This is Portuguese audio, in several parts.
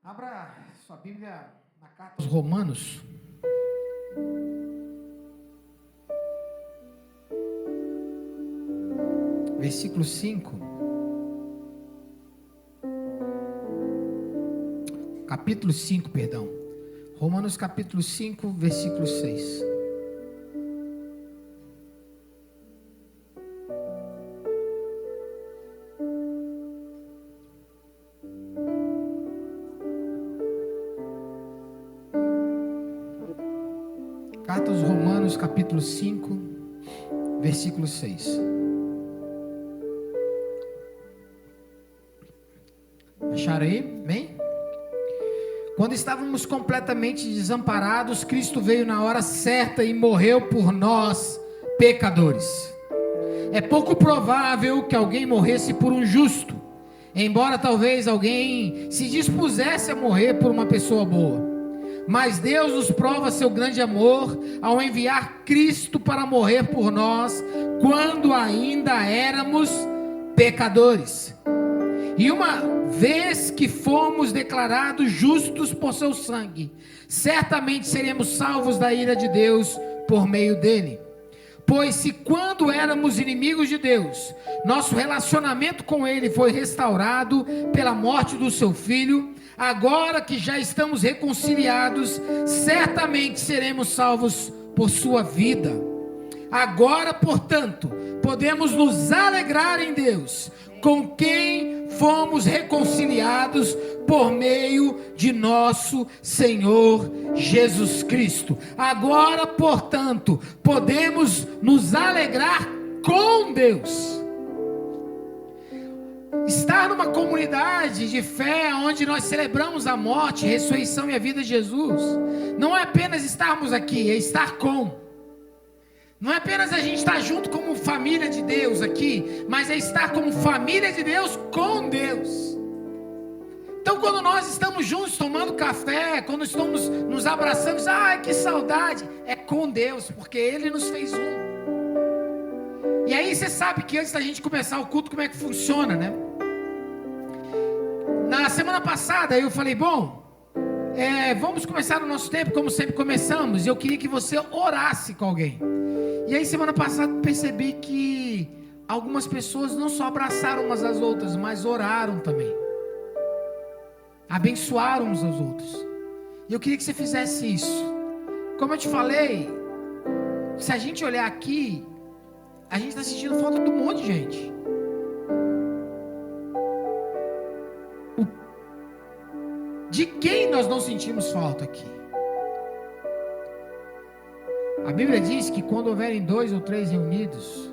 Abra sua Bíblia na carta aos Romanos. Versículo 5. Capítulo 5, perdão. Romanos capítulo 5, versículo 6. Carta aos Romanos capítulo 5, versículo 6. Acharam aí? Bem? Quando estávamos completamente desamparados, Cristo veio na hora certa e morreu por nós, pecadores. É pouco provável que alguém morresse por um justo, embora talvez alguém se dispusesse a morrer por uma pessoa boa. Mas Deus nos prova seu grande amor ao enviar Cristo para morrer por nós, quando ainda éramos pecadores. E uma vez que fomos declarados justos por seu sangue, certamente seremos salvos da ira de Deus por meio dele. Pois se quando éramos inimigos de Deus, nosso relacionamento com ele foi restaurado pela morte do seu filho, agora que já estamos reconciliados, certamente seremos salvos por sua vida. Agora, portanto, podemos nos alegrar em Deus, com quem fomos reconciliados por meio de nosso Senhor Jesus Cristo. Agora, portanto, podemos nos alegrar com Deus. Estar numa comunidade de fé onde nós celebramos a morte, a ressurreição e a vida de Jesus, não é apenas estarmos aqui, é estar com. Não é apenas a gente estar junto como família de Deus aqui, mas é estar como família de Deus com Deus. Então, quando nós estamos juntos tomando café, quando estamos nos abraçando, ai que saudade, é com Deus, porque Ele nos fez um. E aí você sabe que antes da gente começar o culto, como é que funciona, né? Na semana passada eu falei, vamos começar o nosso tempo como sempre começamos, e eu queria que você orasse com alguém. E aí semana passada percebi que algumas pessoas não só abraçaram umas às outras, mas oraram também, abençoaram uns aos outros. E eu queria que você fizesse isso. Como eu te falei, se a gente olhar aqui, a gente está sentindo falta de um monte de gente. De quem nós não sentimos falta aqui? A Bíblia diz que quando houverem 2 ou 3 reunidos,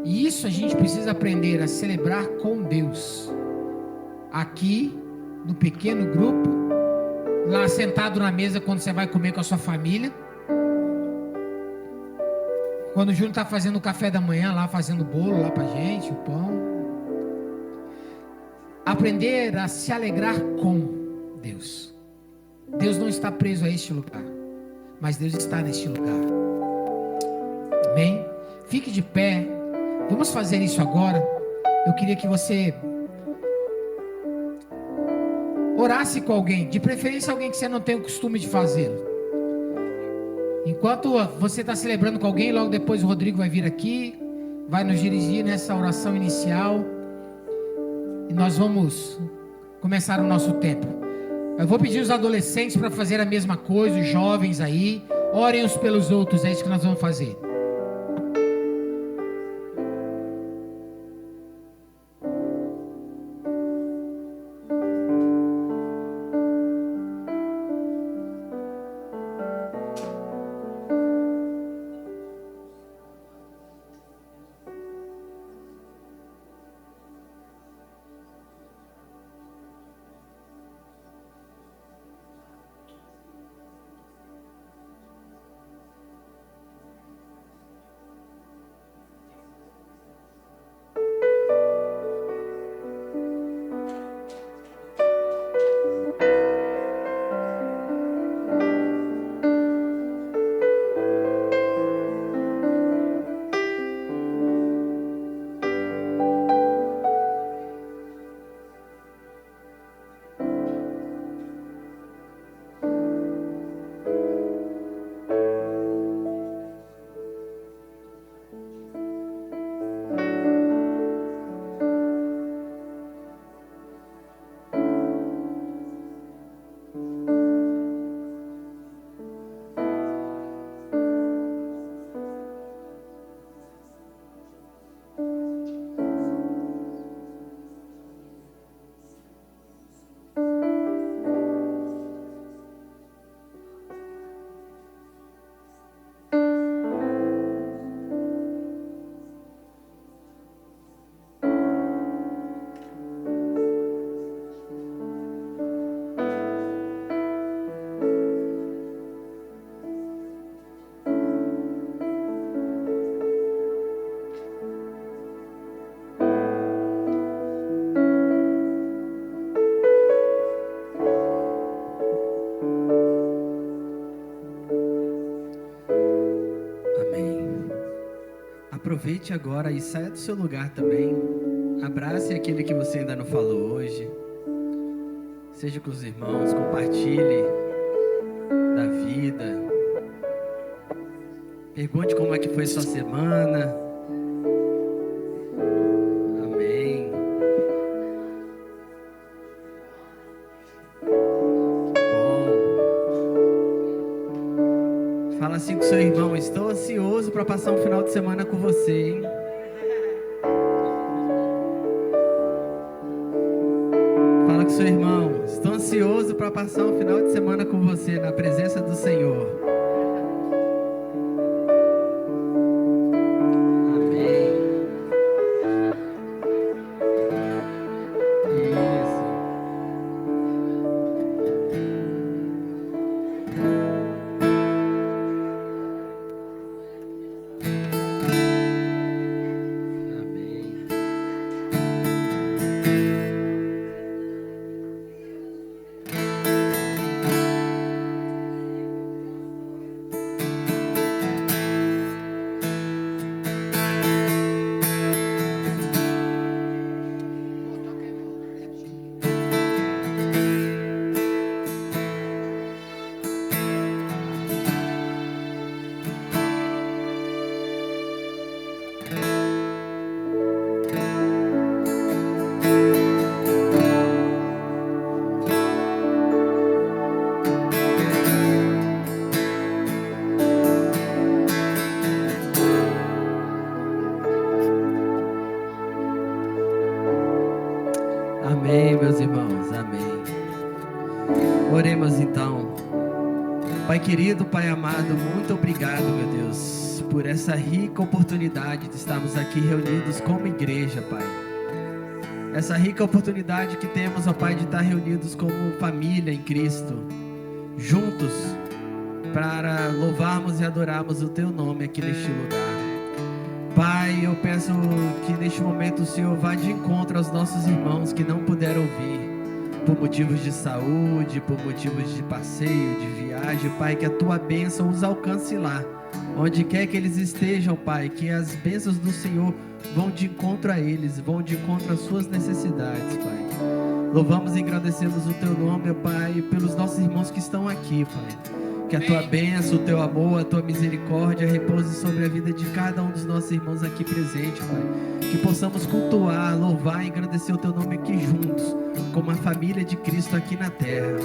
e isso a gente precisa aprender a celebrar com Deus, aqui no pequeno grupo, lá sentado na mesa quando você vai comer com a sua família, quando o Júnior está fazendo o café da manhã lá, fazendo o bolo lá pra gente, o pão. Aprender a se alegrar com Deus. Deus não está preso a este lugar, mas Deus está neste lugar. Amém? Fique de pé. Vamos fazer isso agora. Eu queria que você orasse com alguém, de preferência alguém que você não tem o costume de fazê-lo. Enquanto você está celebrando com alguém, logo depois o Rodrigo vai vir aqui, vai nos dirigir nessa oração inicial, e nós vamos começar o nosso tempo. Eu vou pedir os adolescentes para fazer a mesma coisa, os jovens aí, orem uns pelos outros, é isso que nós vamos fazer. aproveite agora e saia do seu lugar também. Abrace aquele que você ainda não falou hoje. Seja com os irmãos, compartilhe da vida. Pergunte como é que foi sua semana. Amém. Bom. Fala assim com seu irmão: estou ansioso para passar um final de semana com você, hein? Fala com seu irmão: estou ansioso para passar um final de semana com você na presença do Senhor. Amém, meus irmãos, amém. Oremos então. Pai querido, Pai amado, muito obrigado, meu Deus, por essa rica oportunidade de estarmos aqui reunidos como igreja, Pai. Essa rica oportunidade que temos, ó Pai, de estar reunidos como família em Cristo, juntos, para louvarmos e adorarmos o Teu nome aqui neste lugar. Pai, eu peço que neste momento o Senhor vá de encontro aos nossos irmãos que não puderam vir por motivos de saúde, por motivos de passeio, de viagem. Pai, que a Tua bênção os alcance lá, onde quer que eles estejam, Pai, que as bênçãos do Senhor vão de encontro a eles, vão de encontro às suas necessidades, Pai. Louvamos e agradecemos o Teu nome, Pai, pelos nossos irmãos que estão aqui, Pai. Que a Tua bênção, o Teu amor, a Tua misericórdia repouse sobre a vida de cada um dos nossos irmãos aqui presentes, Pai. Que possamos cultuar, louvar e agradecer o Teu nome aqui juntos, como a família de Cristo aqui na terra.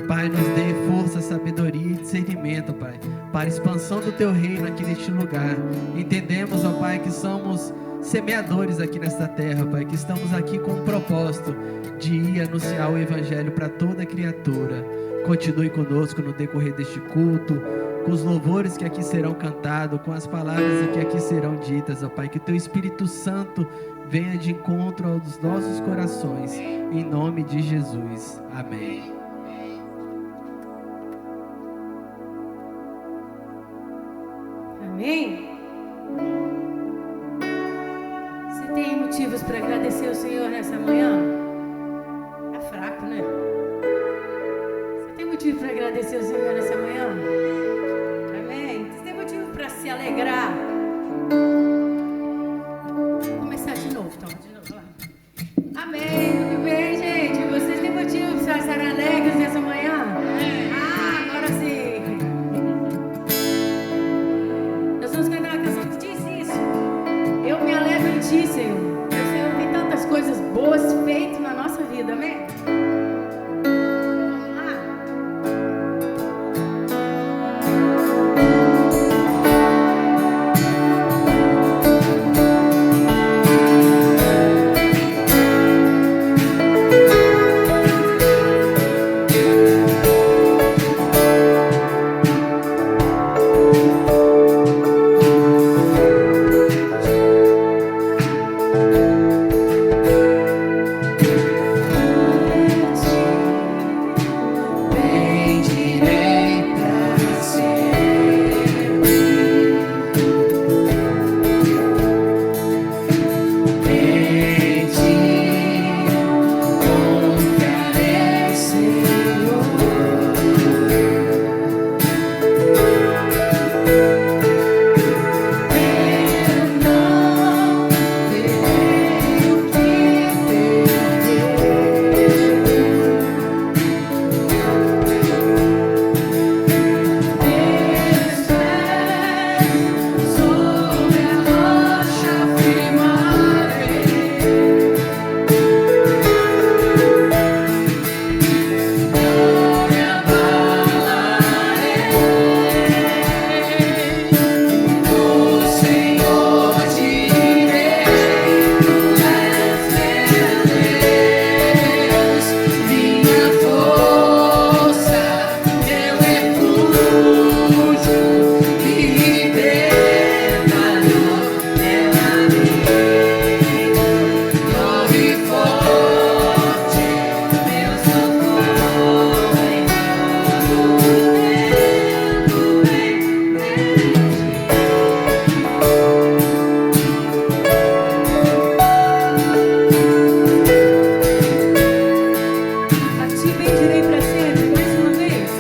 Pai, nos dê força, sabedoria e discernimento, Pai, para a expansão do Teu reino aqui neste lugar. Entendemos, ó Pai, que somos semeadores aqui nesta terra, Pai, que estamos aqui com o propósito de ir anunciar o Evangelho para toda criatura. Continue conosco no decorrer deste culto, com os louvores que aqui serão cantados, com as palavras que aqui serão ditas, ó Pai. Que Teu Espírito Santo venha de encontro aos nossos corações, em nome de Jesus. Amém. Amém? Você tem motivos para agradecer ao Senhor nessa manhã? Tá fraco, né? Motivo para agradecer ao Senhor nessa manhã? Amém? Você tem motivo para se alegrar? Vou começar de novo, então. De novo, lá. Amém, muito bem, gente. Vocês têm motivo para estar alegres nessa manhã? Ah, agora sim. Nós vamos cantar uma canção que diz isso. Eu me alegro em Ti, Senhor. O Senhor tem tantas coisas boas feitas na nossa vida, amém? bendirei para sempre. Mais uma vez.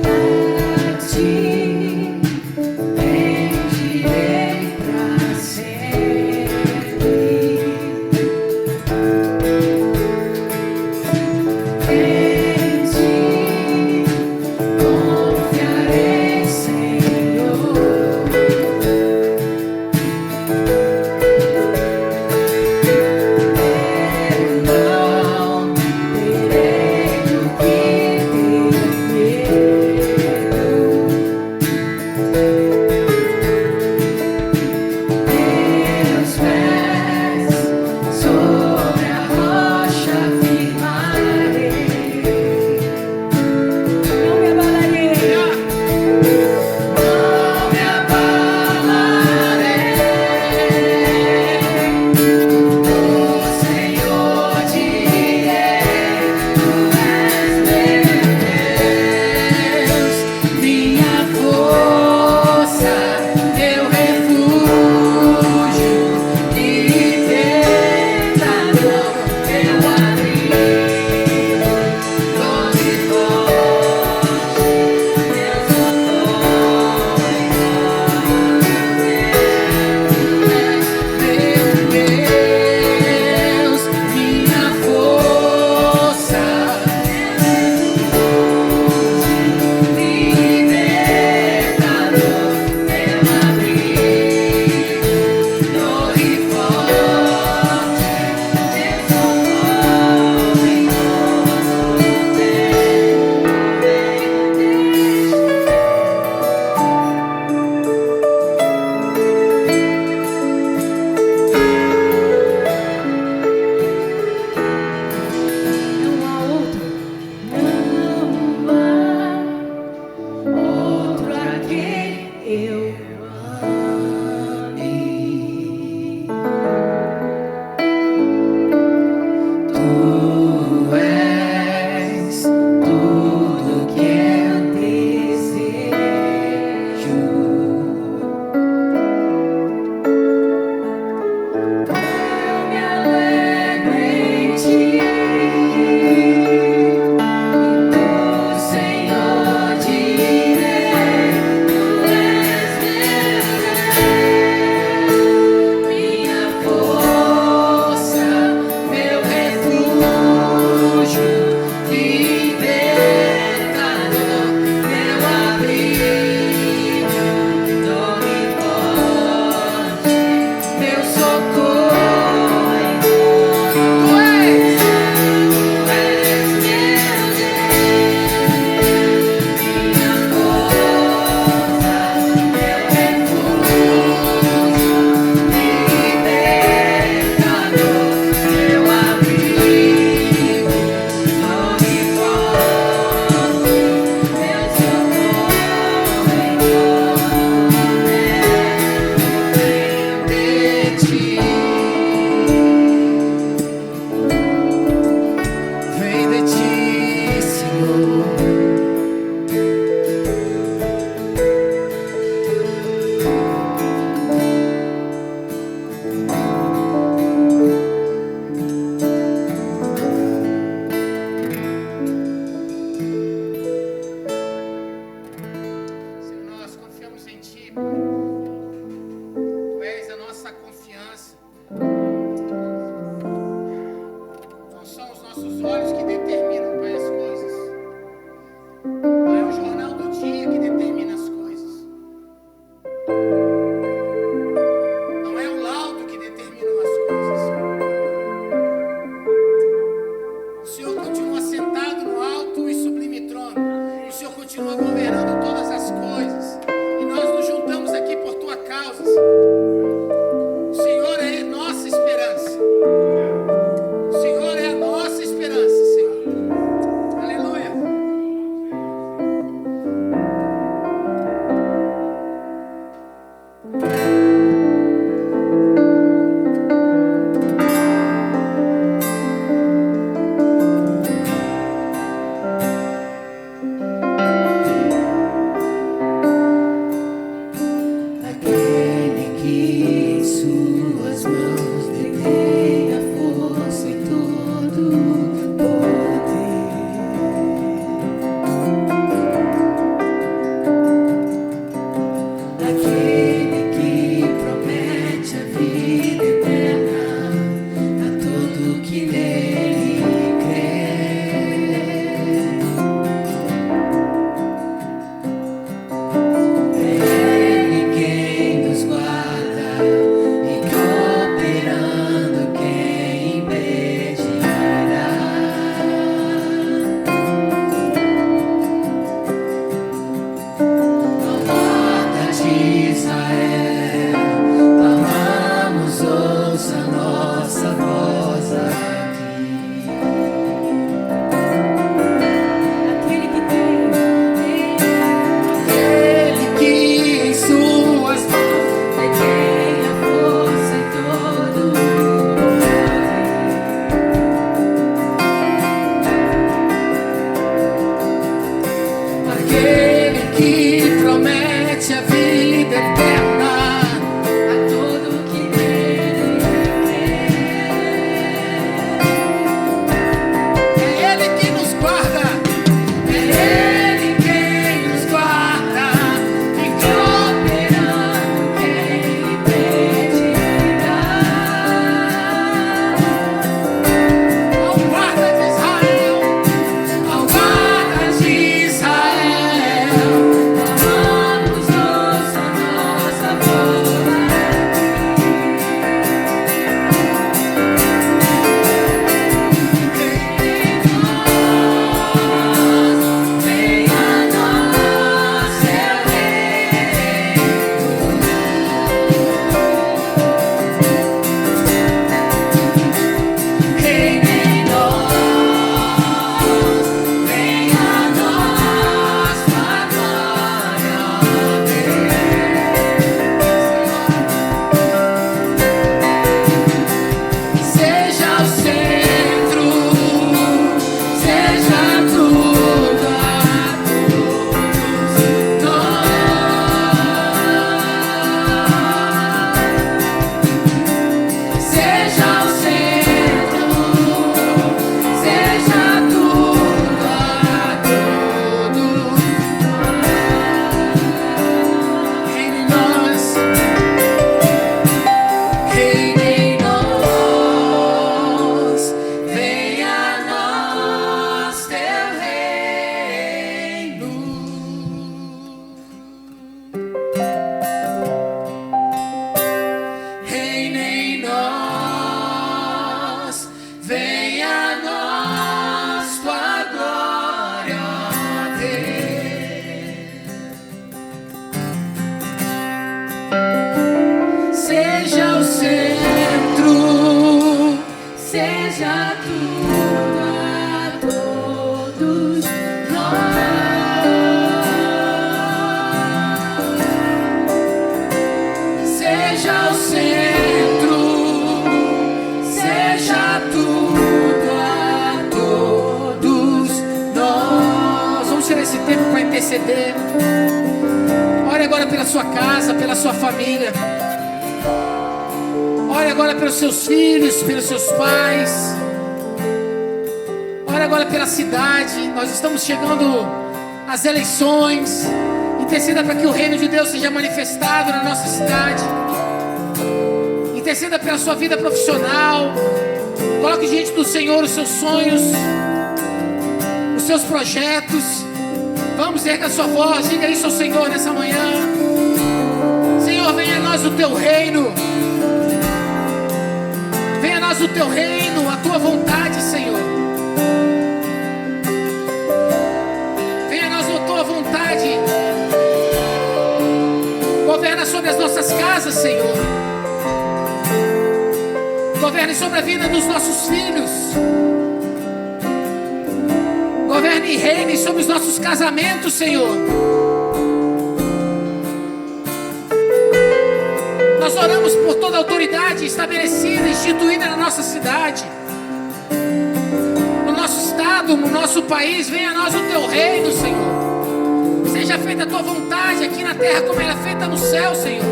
A ti bendirei para sempre. Em ti confiarei, Senhor. Eu não terei seja tudo a todos nós. Seja o centro, seja tudo a todos nós. Vamos tirar esse tempo para interceder. Ore agora pela sua casa, pela sua família. Ore agora pelos seus filhos, pelos seus pais. Ore agora pela cidade. Nós estamos chegando às eleições. Interceda para que o reino de Deus seja manifestado na nossa cidade. Interceda pela sua vida profissional. Coloque diante do Senhor os seus sonhos, os seus projetos. Vamos, erga a sua voz, diga isso ao Senhor nessa manhã. Senhor, venha a nós o teu reino. Venha a nós o teu reino, a tua vontade, Senhor. Venha a nós a tua vontade. Governa sobre as nossas casas, Senhor. Governe sobre a vida dos nossos filhos. Governe e reine sobre os nossos casamentos, Senhor. Nós oramos por toda a autoridade estabelecida, instituída na nossa cidade, no nosso estado, no nosso país. Venha a nós o teu reino, Senhor. Seja feita a tua vontade aqui na terra como ela é feita no céu, Senhor.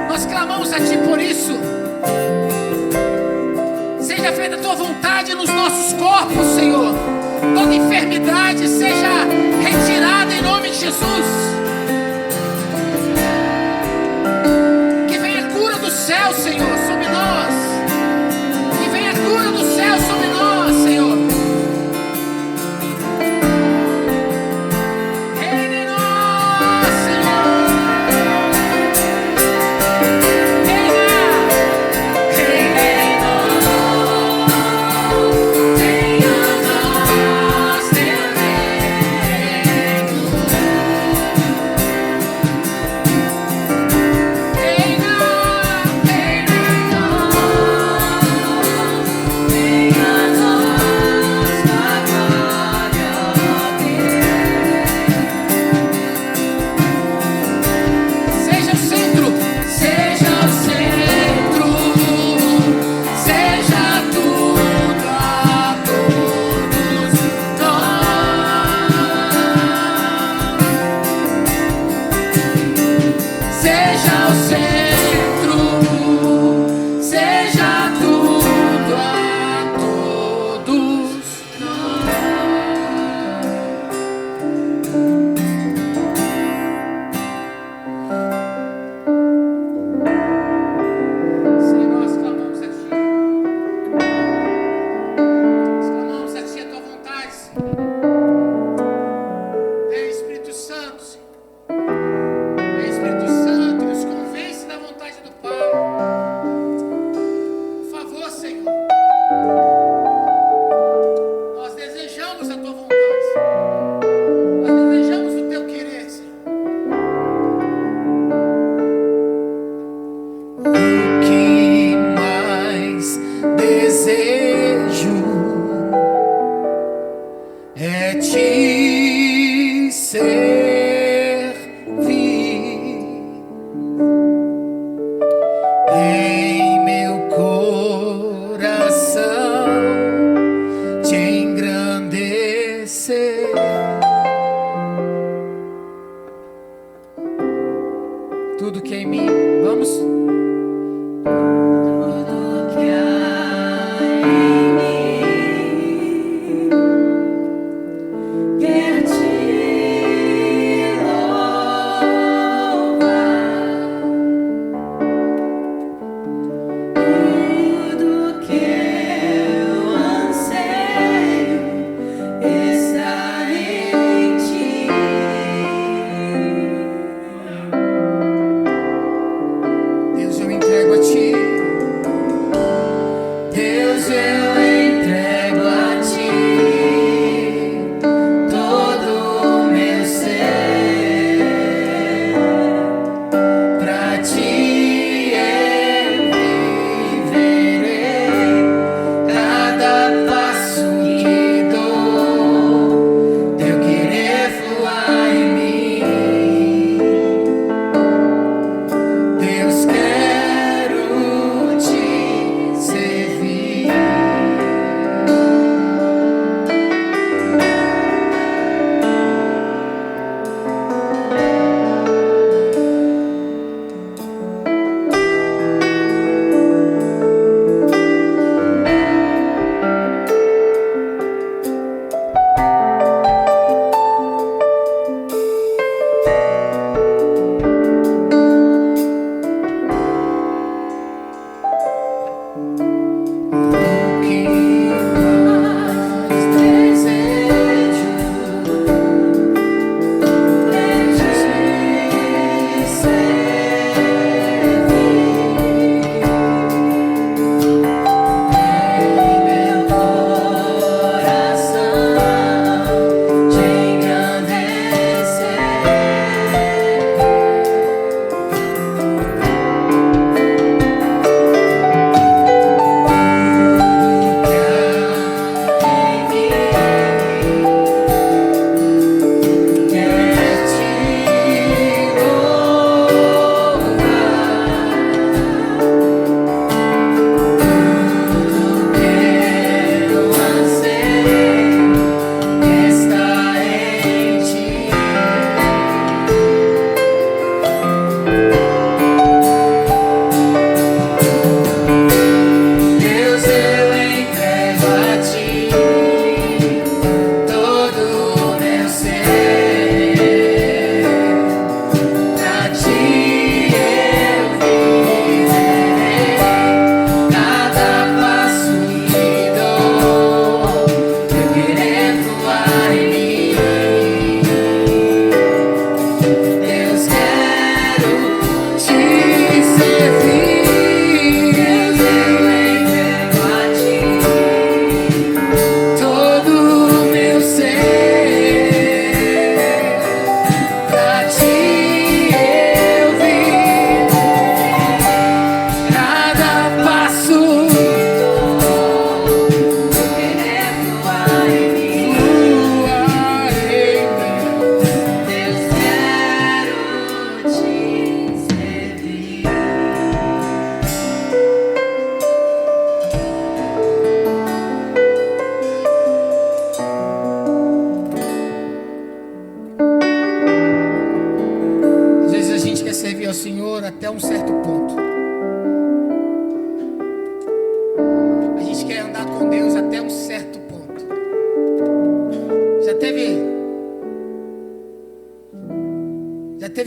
Nós clamamos a ti por isso. Seja feita a tua vontade nos nossos corpos, Senhor. Toda enfermidade seja retirada em nome de Jesus. Que venha a cura do céu, Senhor, sobre nós. Que venha a cura do céu sobre nós, Senhor. Reina em nós, Senhor. Reina, reina.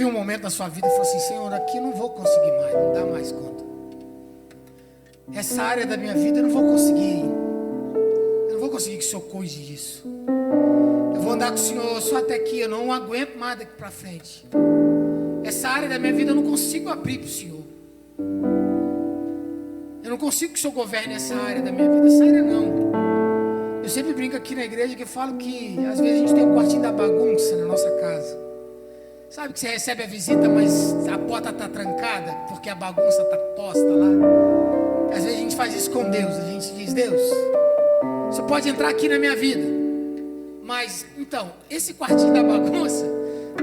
teve um momento na sua vida e falou assim: Senhor, aqui eu não vou conseguir mais, não dá mais conta. Essa área da minha vida eu não vou conseguir. Eu não vou conseguir que o Senhor cuide disso. Eu vou andar com o Senhor só até aqui, eu não aguento mais daqui para frente. Essa área da minha vida eu não consigo abrir para o Senhor. Eu não consigo que o Senhor governe essa área da minha vida. Essa área não. Eu sempre brinco aqui na igreja que eu falo que às vezes a gente tem um quartinho da bagunça na nossa casa. Sabe que você recebe a visita, mas a porta está trancada porque a bagunça está posta lá. Às vezes a gente faz isso com Deus. A gente diz: Deus, você pode entrar aqui na minha vida, mas então, esse quartinho da bagunça,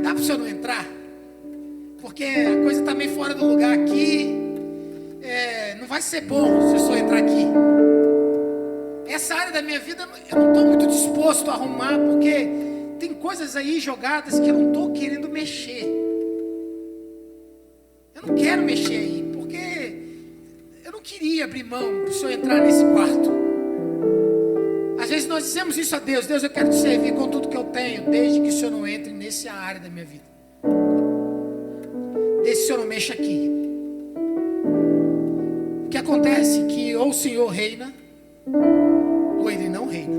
dá para o Senhor não entrar? Porque a coisa está meio fora do lugar aqui. Não vai ser bom se eu só entrar aqui. Essa área da minha vida eu não estou muito disposto a arrumar, porque tem coisas aí jogadas que eu não estou querendo mexer. Eu não quero mexer aí, porque eu não queria abrir mão para o Senhor entrar nesse quarto. Às vezes nós dizemos isso a Deus: Deus, eu quero te servir com tudo que eu tenho, desde que o Senhor não entre nessa área da minha vida. Desde que o Senhor não mexa aqui. O que acontece é que ou o Senhor reina, ou Ele não reina.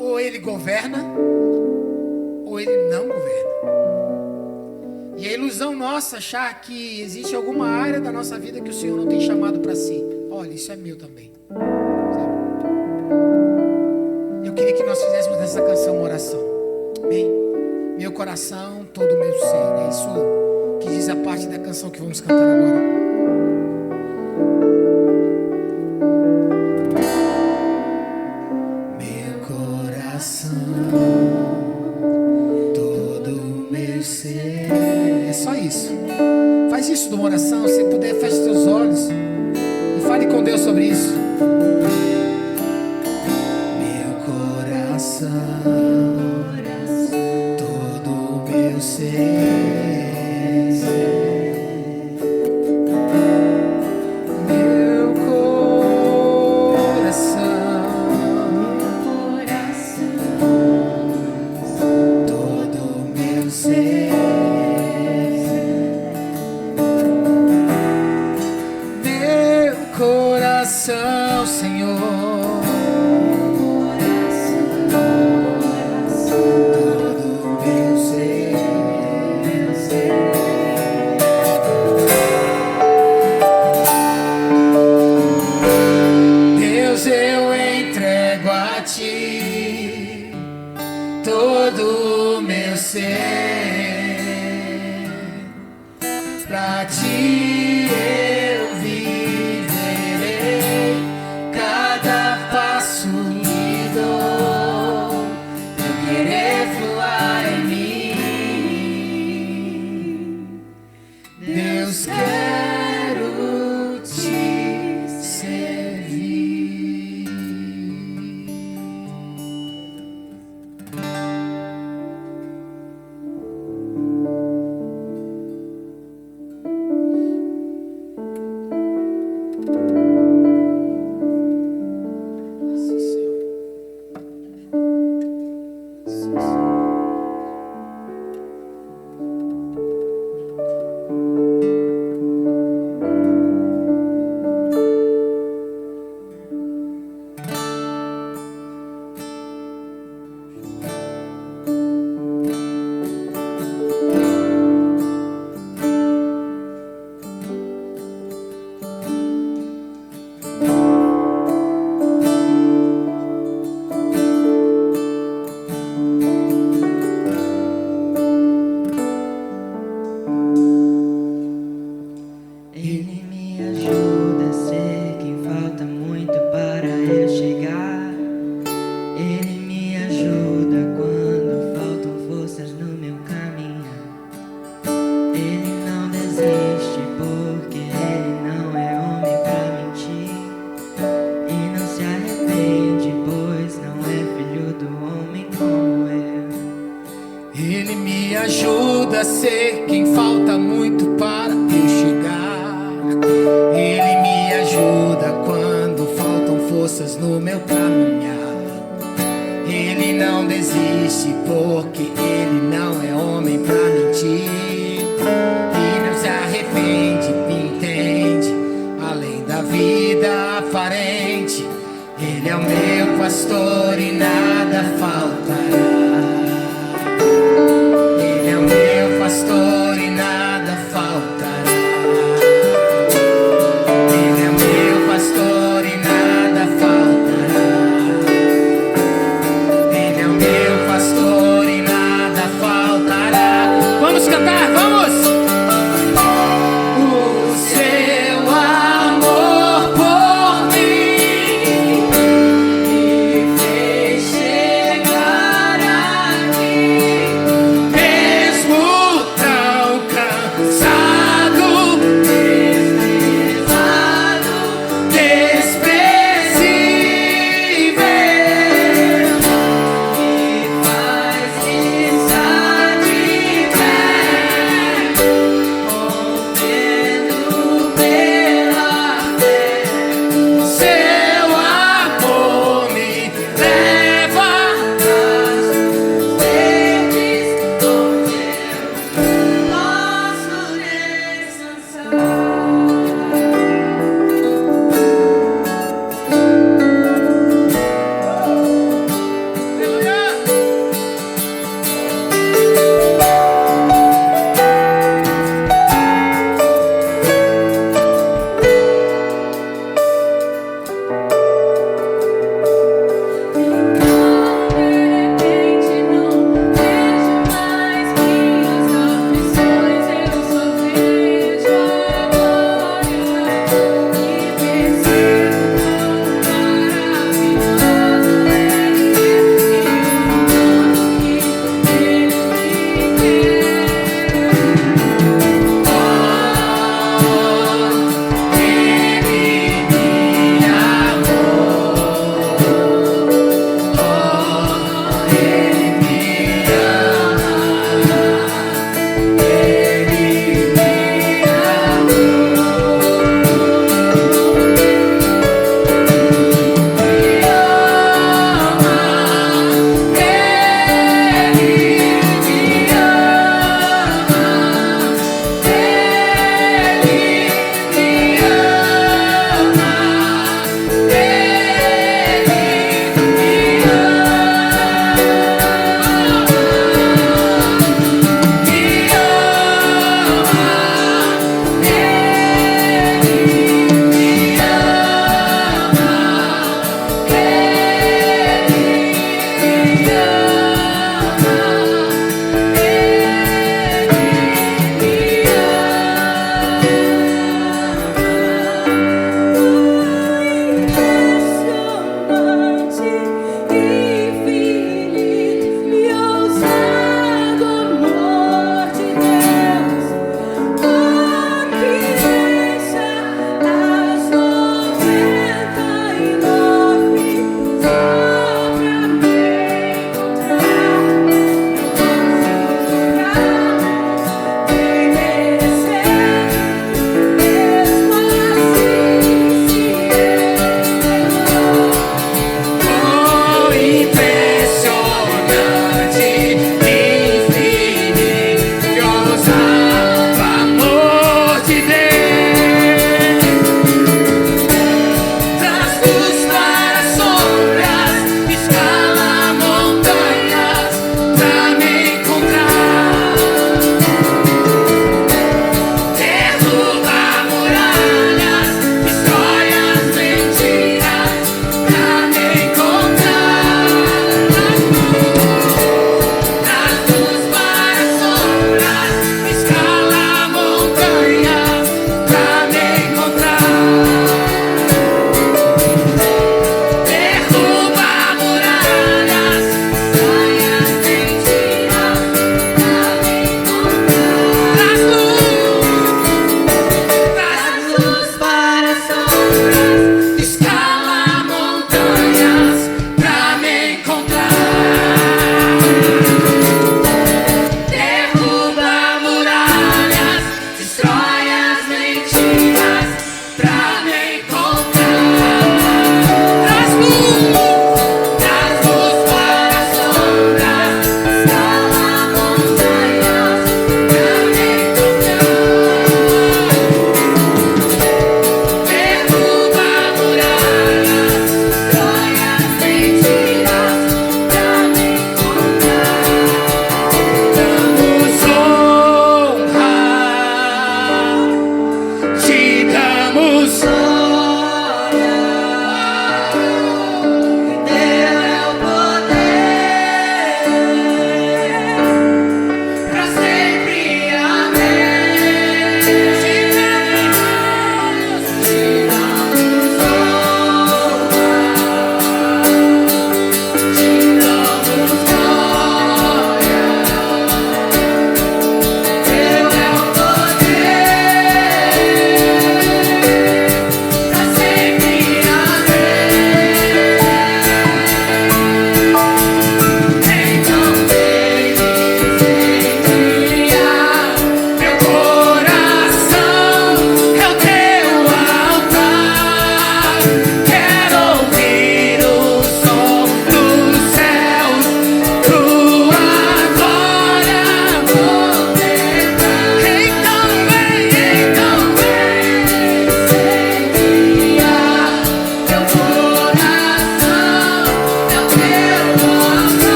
Ou Ele governa, ou Ele não governa. E a ilusão nossa achar que existe alguma área da nossa vida que o Senhor não tem chamado para si. Olha, isso é meu também. Sabe? Eu queria que nós fizéssemos dessa canção uma oração. Amém? Meu coração, todo o meu ser. É isso que diz a parte da canção que vamos cantar agora. É só isso. Faz isso de uma oração. Se puder, feche seus olhos e fale com Deus sobre isso. Meu coração, todo o meu ser. ajuda a ser quem falta muito para eu chegar. Ele me ajuda quando faltam forças no meu caminhar. Ele não desiste, porque ele não é homem pra mentir. E não se arrepende, entende, além da vida aparente. Ele é o meu pastor e nada faltará. Ele é o meu pastor e nada faltará. Ele é o meu pastor e nada faltará. Ele é o meu pastor e nada faltará. Vamos cantar, vamos! O seu amor por mim me fez chegar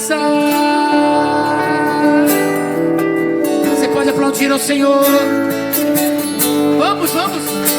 graça. Você pode aplaudir ao Senhor. Vamos, vamos.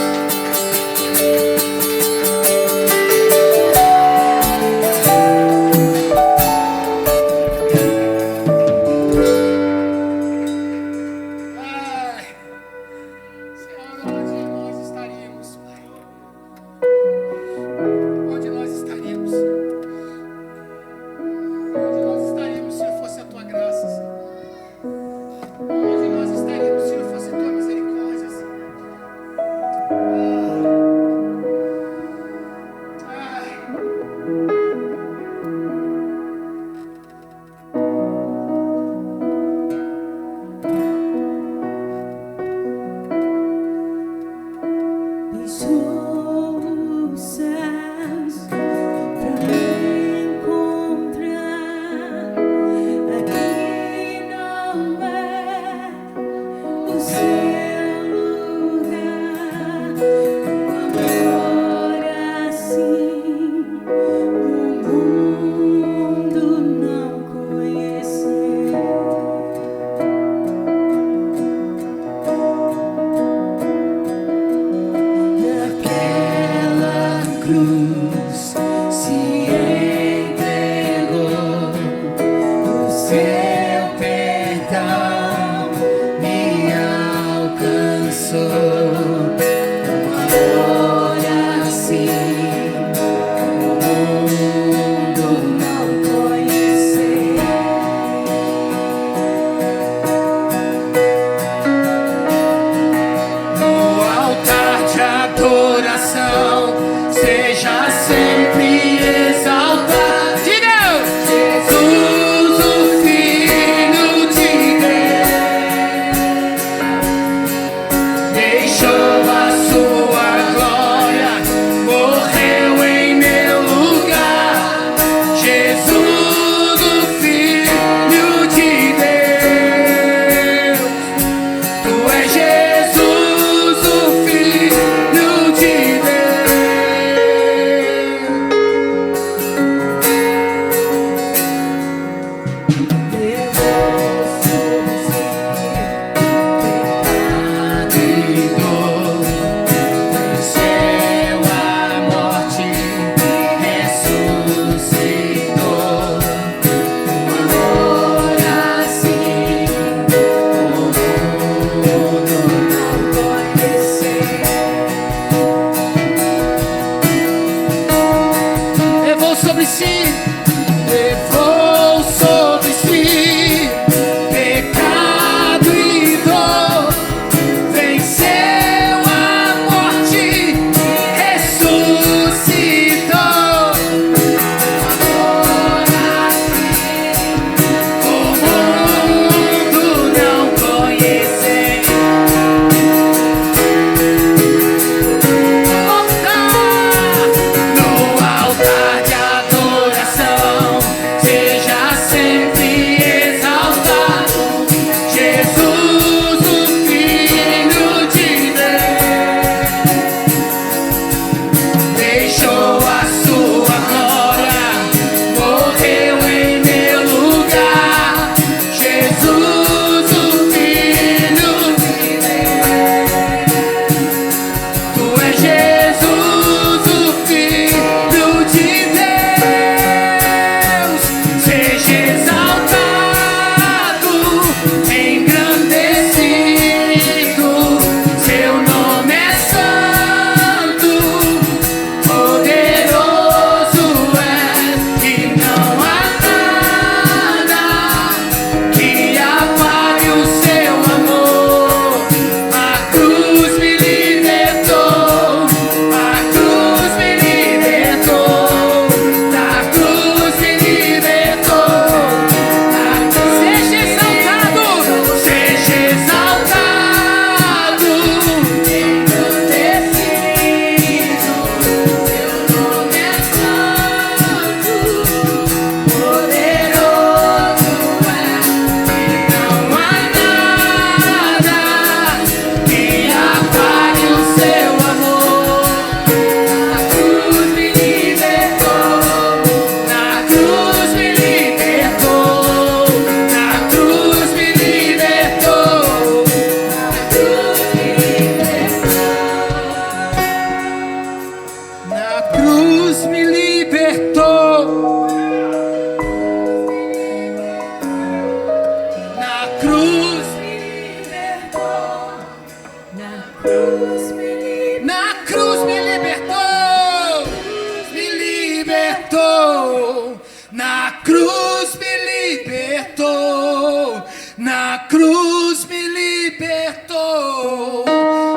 cruz me libertou,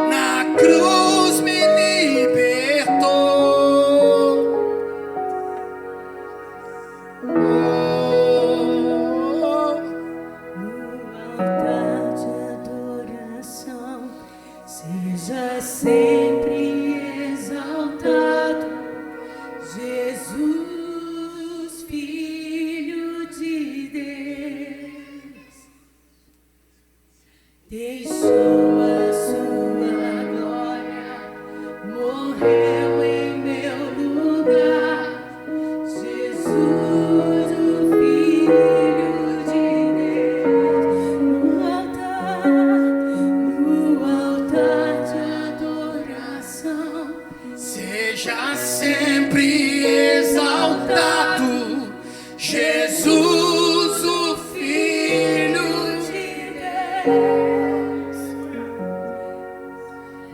na cruz me libertou. altar de adoração, seja sempre exaltado, Jesus, Filho de Deus, deixou a sua glória, morreu em meu lugar, Jesus, o Filho de Deus, no altar de adoração, Seja sempre exaltado, Jesus, o Filho. de Deus,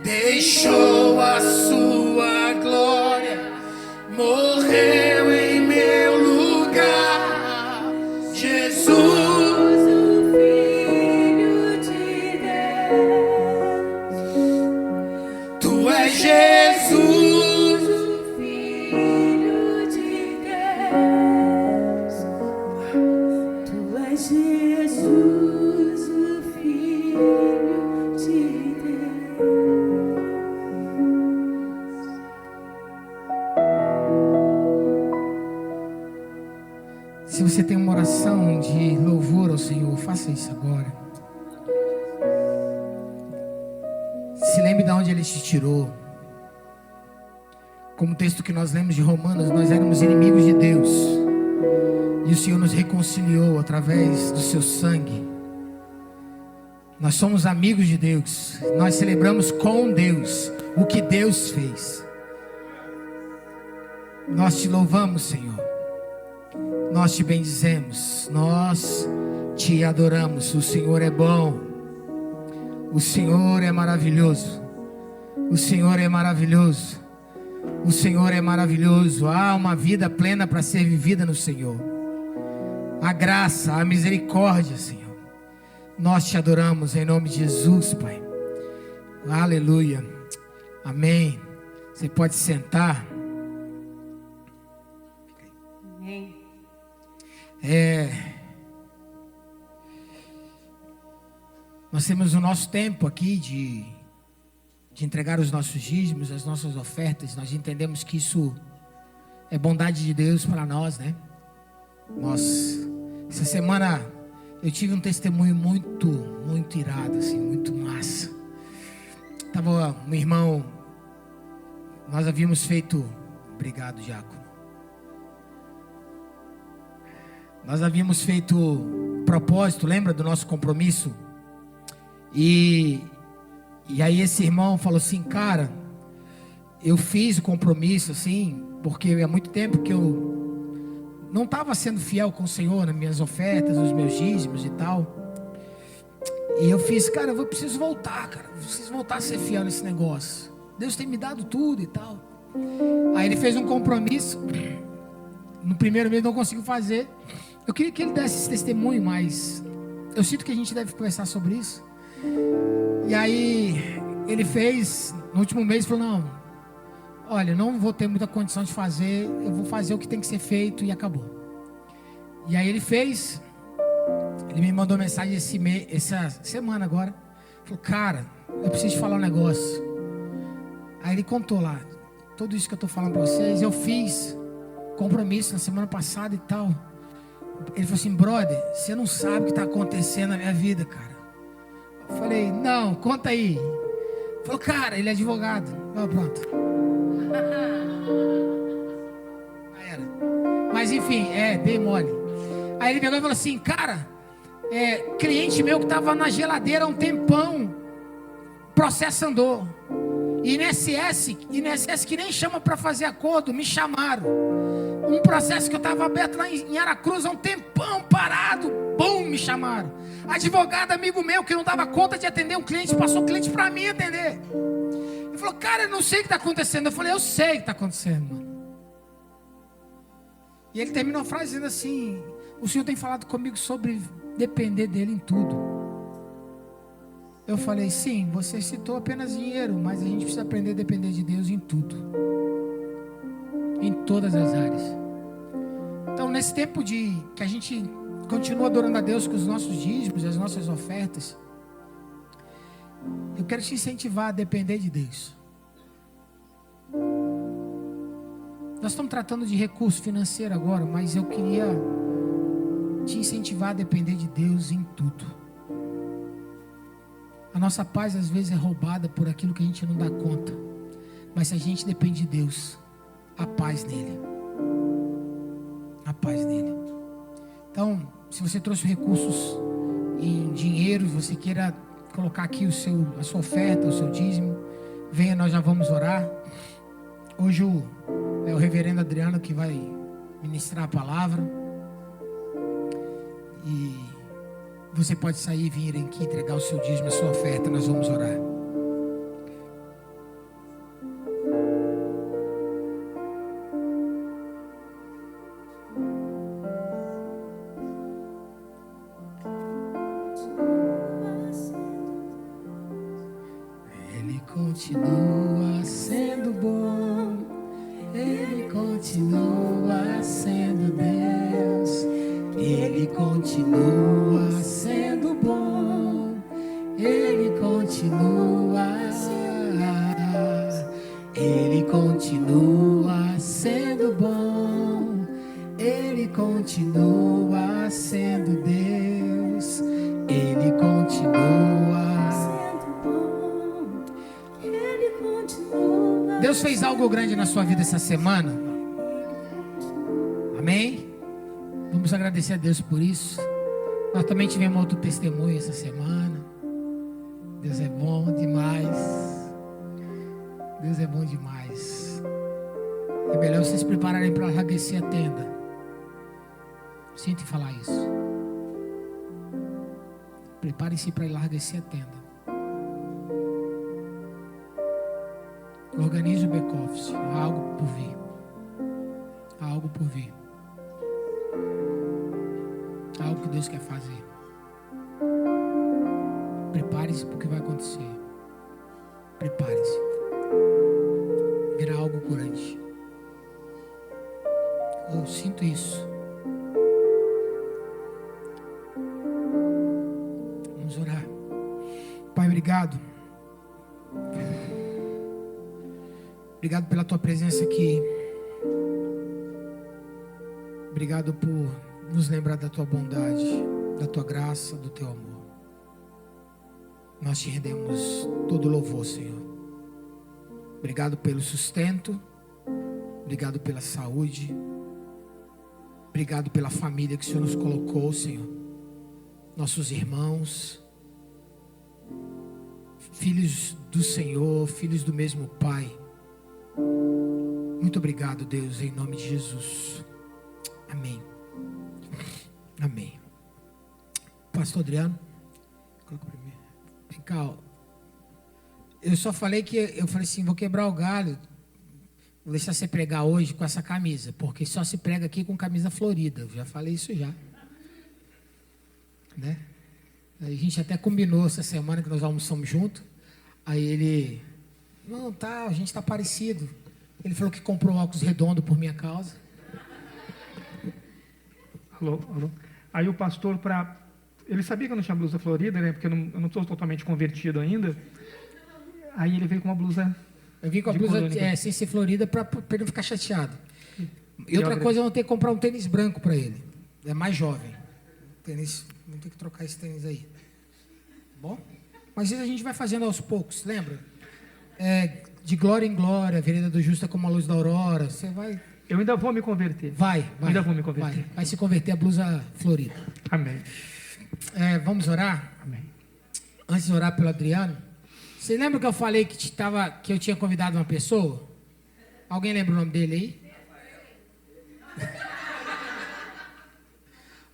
Deixou a sua glória, morreu em meu lugar. Jesus, o Filho de Deus, tu és Jesus. o Filho de Deus, tu és Jesus, o Filho de Deus. Se você tem uma oração de louvor ao Senhor, faça isso agora. Se lembre de onde Ele te tirou. Como o texto que nós lemos de Romanos, nós éramos inimigos de Deus. E o Senhor nos reconciliou através do seu sangue. Nós somos amigos de Deus. Nós celebramos com Deus o que Deus fez. Nós te louvamos, Senhor. Nós te bendizemos, nós te adoramos. O Senhor é bom, o Senhor é maravilhoso, o Senhor é maravilhoso, o Senhor é maravilhoso. Há uma vida plena para ser vivida no Senhor. A graça, a misericórdia, Senhor. Nós te adoramos em nome de Jesus, Pai. Aleluia, amém. Você pode sentar. Amém. Nós temos o nosso tempo aqui de entregar os nossos dízimos, as nossas ofertas. Nós entendemos que isso é bondade de Deus para nós, né? Essa semana eu tive um testemunho muito irado, assim, muito massa. Tava um irmão, nós havíamos feito, obrigado, Diácono. Nós havíamos feito propósito, lembra do nosso compromisso? E aí esse irmão falou assim, cara, eu fiz o compromisso assim, porque há muito tempo que eu não estava sendo fiel com o Senhor nas minhas ofertas, nos meus dízimos e tal. E eu fiz, cara, eu preciso voltar, cara, eu preciso voltar a ser fiel nesse negócio. Deus tem me dado tudo e tal. Aí ele fez um compromisso, no primeiro mês não conseguiu fazer. Eu queria que ele desse esse testemunho, mas eu sinto que a gente deve conversar sobre isso. E aí ele fez, no último mês, falou, não, olha, não vou ter muita condição de fazer, eu vou fazer o que tem que ser feito e acabou. E aí ele fez, ele me mandou mensagem essa semana agora, falou, cara, eu preciso te falar um negócio. Aí ele contou lá, tudo isso que eu estou falando para vocês, eu fiz compromisso na semana passada e tal. Ele falou assim, brother, você não sabe o que está acontecendo na minha vida, cara. Eu falei, não, conta aí. Ele falou, cara, ele é advogado. Ah, pronto. Aí era. Mas enfim, dei mole. Aí ele pegou e falou assim, cara, cliente meu que estava na geladeira há um tempão, processo andou. INSS que nem chama para fazer acordo, me chamaram. Um processo que eu estava aberto lá em Aracruz há um tempão parado, bom, me chamaram. Advogado amigo meu que não dava conta de atender um cliente, passou o cliente para mim atender. Ele falou, cara, eu não sei o que está acontecendo. Eu falei, eu sei o que está acontecendo, mano. E ele terminou a frase dizendo assim, o Senhor tem falado comigo sobre depender dele em tudo. Eu falei, sim, você citou apenas dinheiro, mas a gente precisa aprender a depender de Deus em tudo. Em todas as áreas. Então, nesse tempo que a gente continua adorando a Deus com os nossos dízimos, as nossas ofertas, eu quero te incentivar a depender de Deus. Nós estamos tratando de recurso financeiro agora, mas eu queria te incentivar a depender de Deus em tudo. A nossa paz às vezes é roubada por aquilo que a gente não dá conta. Mas se a gente depende de Deus, a paz nele. A paz nele. Então, se você trouxe recursos em dinheiro, você queira colocar aqui a sua oferta, o seu dízimo, venha, nós já vamos orar. Hoje é o reverendo Adriano que vai ministrar a palavra. E você pode sair e vir aqui entregar o seu dízimo, a sua oferta, nós vamos orar. Ele continua sendo bom, Ele continua sendo Deus, Ele continua sendo bom, Ele continua sendo bom, Ele continua sendo Deus, Ele continua. Deus fez algo grande na sua vida essa semana. Amém? Vamos agradecer a Deus por isso. Nós também tivemos outro testemunho essa semana. Deus é bom demais. Deus é bom demais. É melhor vocês se prepararem para enlarguecer a tenda. Sinto em falar isso. Preparem-se para enlarguecer a tenda. Organize o back-office. Há algo por vir. Há algo por vir. Há algo que Deus quer fazer. Prepare-se porque vai acontecer. Prepare-se. Virá algo grande. Eu sinto isso. Vamos orar. Pai, obrigado. Obrigado pela tua presença aqui. Obrigado por nos lembrar da tua bondade, da tua graça, do teu amor. Nós te rendemos todo louvor, Senhor. Obrigado pelo sustento. Obrigado pela saúde. Obrigado pela família que o Senhor nos colocou, Senhor. Nossos irmãos, filhos do Senhor, filhos do mesmo Pai. Muito obrigado, Deus, em nome de Jesus. Amém. Amém. Pastor Adriano, coloca pra mim. Vem cá, ó. Eu só falei eu falei assim, vou quebrar o galho. Vou deixar você pregar hoje com essa camisa, porque só se prega aqui com camisa florida. Eu já falei isso já. Né? A gente até combinou essa semana que nós almoçamos junto. Aí ele, não, tá, a gente tá parecido. Ele falou que comprou um óculos redondo por minha causa. Alô. Aí o pastor, ele sabia que eu não tinha blusa florida, né? Porque eu não estou totalmente convertido ainda. Aí ele veio com uma blusa. Eu vim com a blusa sem ser florida para ele não ficar chateado. E outra coisa, eu vou ter que comprar um tênis branco para ele. É mais jovem. Tênis, vou ter que trocar esse tênis aí. Bom? Mas isso a gente vai fazendo aos poucos, lembra? De glória em glória, a vereda do justo é como a luz da aurora. Você vai. Eu ainda vou me converter. Vai. Ainda vou me converter. Vai se converter a blusa florida. Amém. Vamos orar? Amém. Antes de orar pelo Adriano, você lembra que eu falei que eu tinha convidado uma pessoa? Alguém lembra o nome dele aí?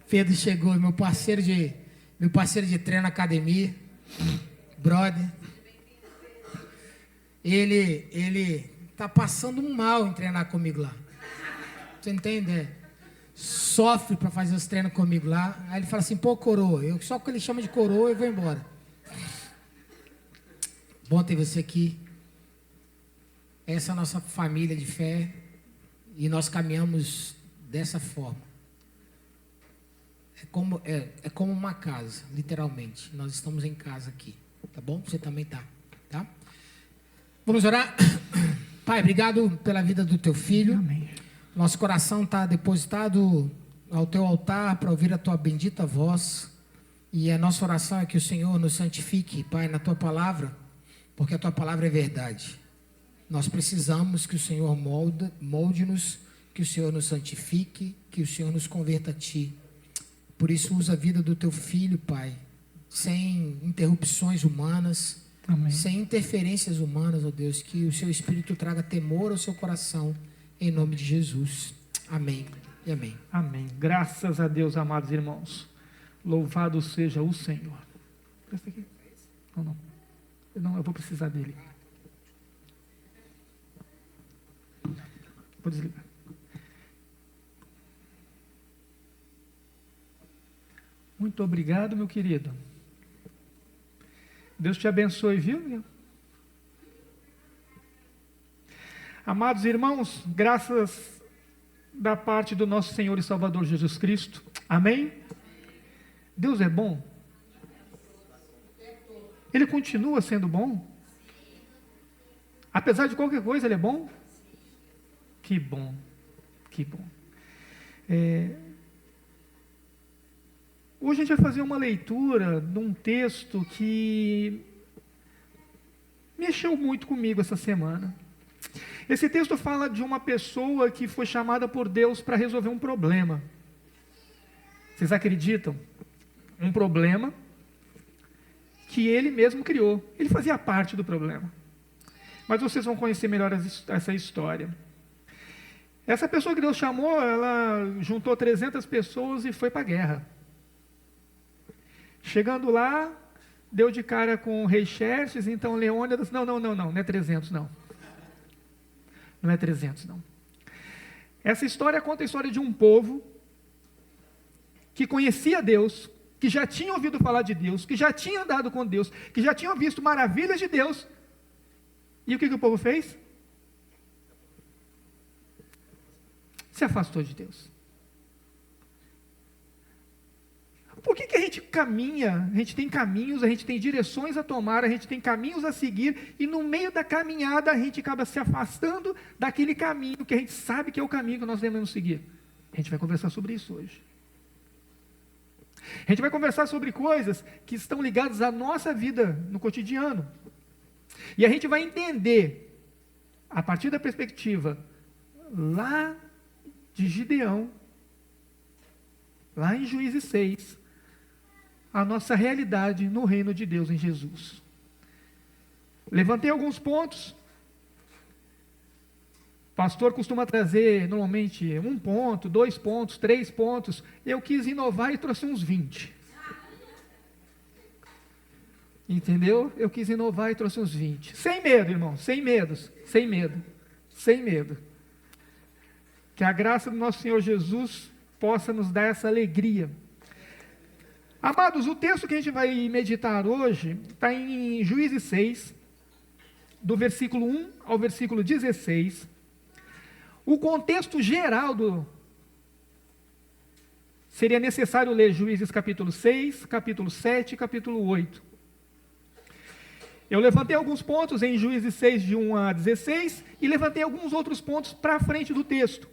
Pedro chegou, meu parceiro de treino na academia, brother. Ele tá passando um mal em treinar comigo lá. Você entende? Sofre para fazer os treinos comigo lá. Aí ele fala assim, pô, coroa. Só que ele chama de coroa, eu vou embora. Bom ter você aqui. Essa é a nossa família de fé e nós caminhamos dessa forma. É como uma casa, literalmente. Nós estamos em casa aqui, tá bom? Você também tá? Vamos orar? Pai, obrigado pela vida do teu filho. Amém. Nosso coração está depositado ao teu altar para ouvir a tua bendita voz. E a nossa oração é que o Senhor nos santifique, Pai, na tua palavra, porque a tua palavra é verdade. Nós precisamos que o Senhor molde-nos, que o Senhor nos santifique, que o Senhor nos converta a ti. Por isso, usa a vida do teu filho, Pai, sem interrupções humanas, Amém. sem interferências humanas, ó Deus, que o seu Espírito traga temor ao seu coração, em nome de Jesus. Amém e amém. Amém. Graças a Deus, amados irmãos. Louvado seja o Senhor. Presta aqui. Não, eu vou precisar dele. Vou desligar. Muito obrigado, meu querido. Deus te abençoe, viu? Amados irmãos, graças da parte do nosso Senhor e Salvador Jesus Cristo. Amém? Deus é bom? Ele continua sendo bom? Apesar de qualquer coisa, Ele é bom? Que bom, que bom. Hoje a gente vai fazer uma leitura de um texto que mexeu muito comigo essa semana. Esse texto fala de uma pessoa que foi chamada por Deus para resolver um problema. Vocês acreditam? Um problema que ele mesmo criou. Ele fazia parte do problema. Mas vocês vão conhecer melhor essa história. Essa pessoa que Deus chamou, ela juntou 300 pessoas e foi para a guerra. Chegando lá, deu de cara com o rei Xerxes, então Leônidas, não é 300 não. Não é 300 não. Essa história conta a história de um povo que conhecia Deus, que já tinha ouvido falar de Deus, que já tinha andado com Deus, que já tinha visto maravilhas de Deus. E o que o povo fez? Se afastou de Deus. Por que a gente caminha, a gente tem caminhos, a gente tem direções a tomar, a gente tem caminhos a seguir, e no meio da caminhada a gente acaba se afastando daquele caminho que a gente sabe que é o caminho que nós devemos seguir? A gente vai conversar sobre isso hoje. A gente vai conversar sobre coisas que estão ligadas à nossa vida no cotidiano. E a gente vai entender, a partir da perspectiva lá de Gideão, lá em Juízes 6, a nossa realidade no reino de Deus em Jesus. Levantei alguns pontos. O pastor costuma trazer normalmente 1 ponto, 2 pontos, 3 pontos. Eu quis inovar e trouxe uns 20. Entendeu? Eu quis inovar e trouxe uns 20. Sem medo, irmão, sem medos, sem medo, sem medo. Que a graça do nosso Senhor Jesus possa nos dar essa alegria. Amados, o texto que a gente vai meditar hoje está em Juízes 6, do versículo 1 ao versículo 16. O contexto geral seria necessário ler Juízes capítulo 6, capítulo 7 e capítulo 8. Eu levantei alguns pontos em Juízes 6, de 1 a 16, e levantei alguns outros pontos para frente do texto.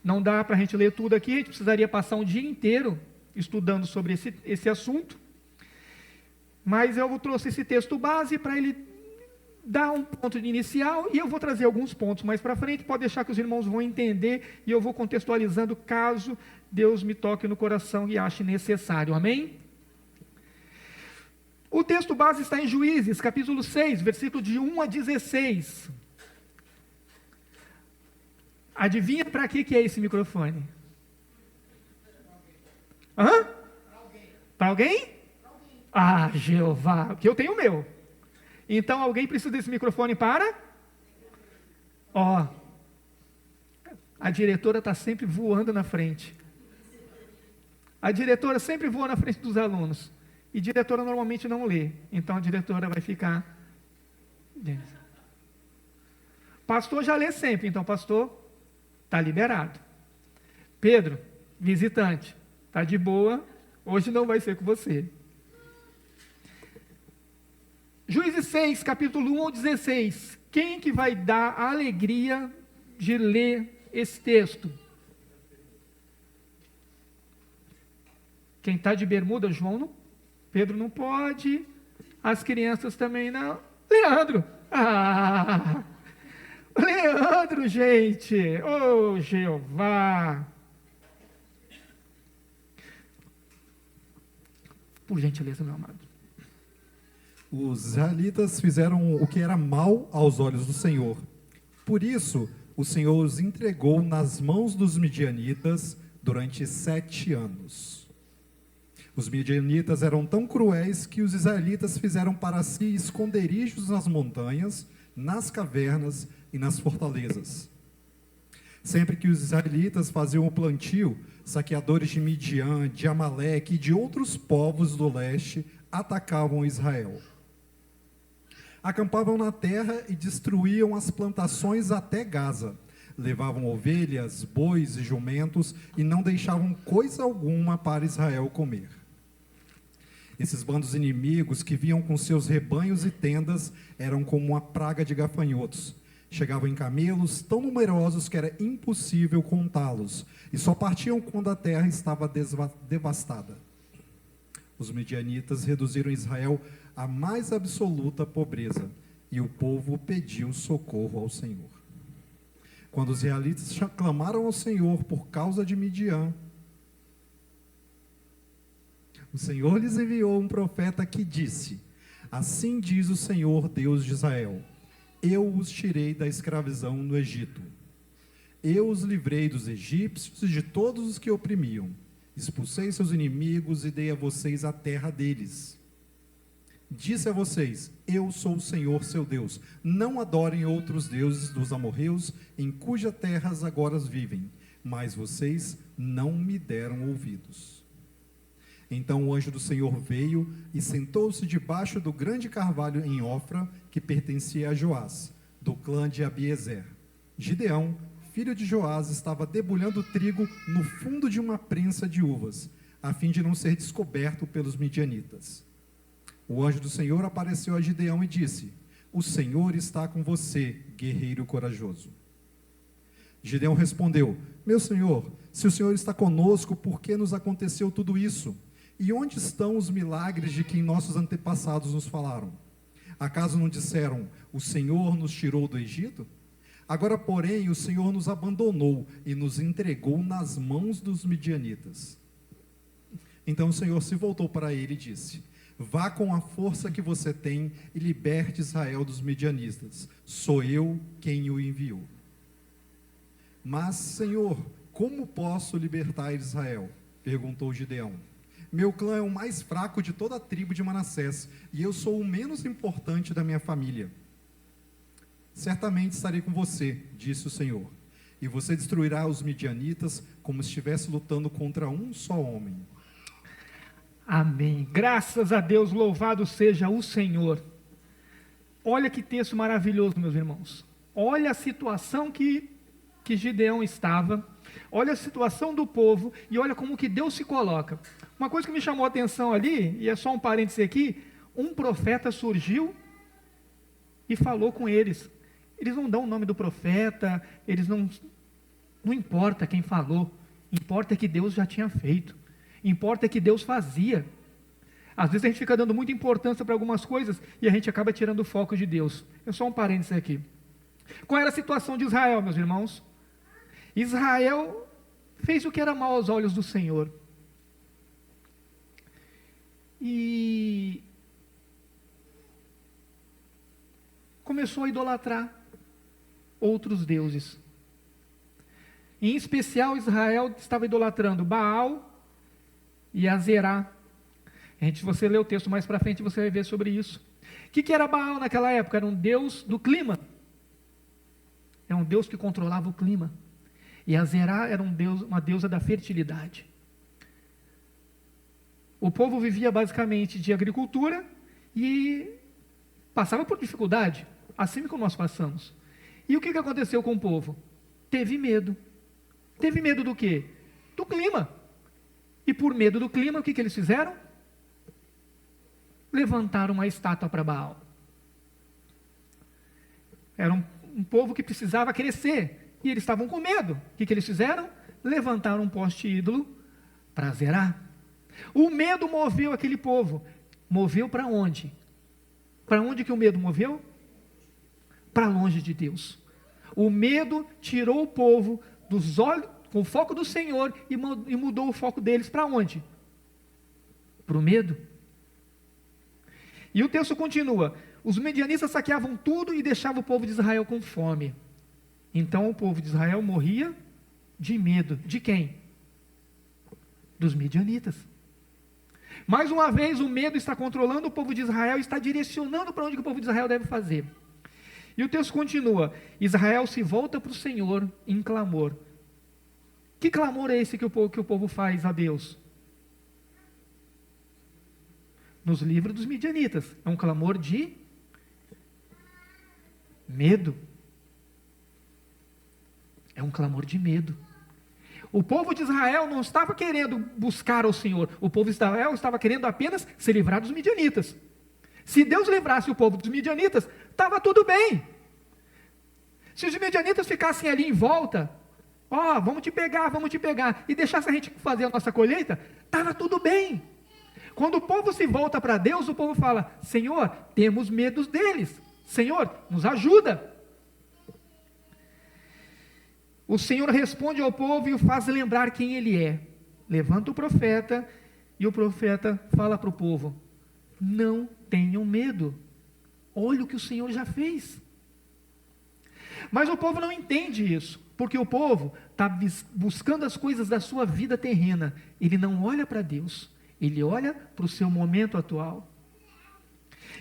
Não dá para a gente ler tudo aqui, a gente precisaria passar um dia inteiro estudando sobre esse assunto. Mas eu trouxe esse texto base para ele dar um ponto inicial, e eu vou trazer alguns pontos mais para frente, pode deixar que os irmãos vão entender, e eu vou contextualizando caso Deus me toque no coração e ache necessário, amém? O texto base está em Juízes, capítulo 6, versículo de 1 a 16. Adivinha para que é esse microfone? Hã? Para alguém? Ah, Jeová, porque eu tenho o meu. Então alguém precisa desse microfone para? Ó, a diretora está sempre voando na frente. A diretora sempre voa na frente dos alunos. E diretora normalmente não lê. Então a diretora vai ficar... Pastor já lê sempre, então pastor está liberado. Pedro, visitante, está de boa, hoje não vai ser com você. Juízes 6, capítulo 1 ao 16. Quem que vai dar a alegria de ler esse texto? Quem está de bermuda, João não, Pedro não pode, as crianças também não. Leandro! Ah! Leandro, gente! Oh, Jeová! Por gentileza, meu amado. Os israelitas fizeram o que era mal aos olhos do Senhor. Por isso, o Senhor os entregou nas mãos dos midianitas durante 7 anos. Os midianitas eram tão cruéis que os israelitas fizeram para si esconderijos nas montanhas, nas cavernas e nas fortalezas. Sempre que os israelitas faziam o plantio, saqueadores de Midian, de Amaleque e de outros povos do leste atacavam Israel. Acampavam na terra e destruíam as plantações até Gaza. Levavam ovelhas, bois e jumentos e não deixavam coisa alguma para Israel comer. Esses bandos inimigos que vinham com seus rebanhos e tendas eram como uma praga de gafanhotos. Chegavam em camelos tão numerosos que era impossível contá-los, e só partiam quando a terra estava devastada. Os midianitas reduziram Israel à mais absoluta pobreza, e o povo pediu socorro ao Senhor. Quando os israelitas clamaram ao Senhor por causa de Midian, o Senhor lhes enviou um profeta que disse: assim diz o Senhor, Deus de Israel: eu os tirei da escravidão no Egito. Eu os livrei dos egípcios e de todos os que oprimiam. Expulsei seus inimigos e dei a vocês a terra deles. Disse a vocês: eu sou o Senhor seu Deus. Não adorem outros deuses dos amorreus, em cuja terras agora vivem. Mas vocês não me deram ouvidos. Então o anjo do Senhor veio e sentou-se debaixo do grande carvalho em Ofra, que pertencia a Joás, do clã de Abiezer. Gideão, filho de Joás, estava debulhando trigo no fundo de uma prensa de uvas, a fim de não ser descoberto pelos midianitas. O anjo do Senhor apareceu a Gideão e disse: o Senhor está com você, guerreiro corajoso. Gideão respondeu: meu senhor, se o Senhor está conosco, por que nos aconteceu tudo isso? E onde estão os milagres de que nossos antepassados nos falaram? Acaso não disseram: o Senhor nos tirou do Egito? Agora, porém, o Senhor nos abandonou e nos entregou nas mãos dos midianitas. Então o Senhor se voltou para ele e disse: vá com a força que você tem e liberte Israel dos midianitas. Sou eu quem o enviou. Mas, Senhor, como posso libertar Israel? Perguntou Gideão. Meu clã é o mais fraco de toda a tribo de Manassés, e eu sou o menos importante da minha família. Certamente estarei com você, disse o Senhor, e você destruirá os midianitas como se estivesse lutando contra um só homem. Amém. Graças a Deus, louvado seja o Senhor. Olha que texto maravilhoso, meus irmãos. Olha a situação que Gideão estava, olha a situação do povo e olha como que Deus se coloca. Uma coisa que me chamou a atenção ali, e é só um parêntese aqui, um profeta surgiu e falou com eles. Eles não dão o nome do profeta, eles não importa quem falou, importa que Deus já tinha feito, importa que Deus fazia. Às vezes a gente fica dando muita importância para algumas coisas e a gente acaba tirando o foco de Deus. É só um parêntese aqui. Qual era a situação de Israel, meus irmãos? Israel fez o que era mal aos olhos do Senhor. E começou a idolatrar outros deuses. Em especial, Israel estava idolatrando Baal e Azerá. Se você ler o texto mais para frente, você vai ver sobre isso. O que era Baal naquela época? Era um deus do clima. Era um deus que controlava o clima. E Azerá era uma deusa da fertilidade. O povo vivia basicamente de agricultura e passava por dificuldade, assim como nós passamos. E o que aconteceu com o povo? Teve medo. Teve medo do quê? Do clima. E por medo do clima, o que eles fizeram? Levantaram uma estátua para Baal. Era um povo que precisava crescer, e eles estavam com medo. O que eles fizeram? Levantaram um poste ídolo para zerar. O medo moveu aquele povo. Moveu para onde? Para onde que o medo moveu? Para longe de Deus. O medo tirou o povo dos olhos, com o foco do Senhor, e mudou o foco deles para onde? Para o medo. E o texto continua: os medianistas saqueavam tudo e deixavam o povo de Israel com fome. Então o povo de Israel morria de medo. De quem? Dos medianitas. Mais uma vez, o medo está controlando o povo de Israel, está direcionando para onde que o povo de Israel deve fazer. E o texto continua: Israel se volta para o Senhor em clamor. Que clamor é esse que o povo faz a Deus? Nos livros dos midianitas, é um clamor de medo. É um clamor de medo. O povo de Israel não estava querendo buscar ao Senhor. O povo de Israel estava querendo apenas se livrar dos midianitas. Se Deus livrasse o povo dos midianitas, estava tudo bem. Se os midianitas ficassem ali em volta, vamos te pegar, e deixasse a gente fazer a nossa colheita, estava tudo bem. Quando o povo se volta para Deus, o povo fala: Senhor, temos medo deles. Senhor, nos ajuda. O Senhor responde ao povo e o faz lembrar quem Ele é. Levanta o profeta e o profeta fala para o povo: não tenham medo. Olha o que o Senhor já fez. Mas o povo não entende isso, porque o povo está buscando as coisas da sua vida terrena. Ele não olha para Deus, ele olha para o seu momento atual.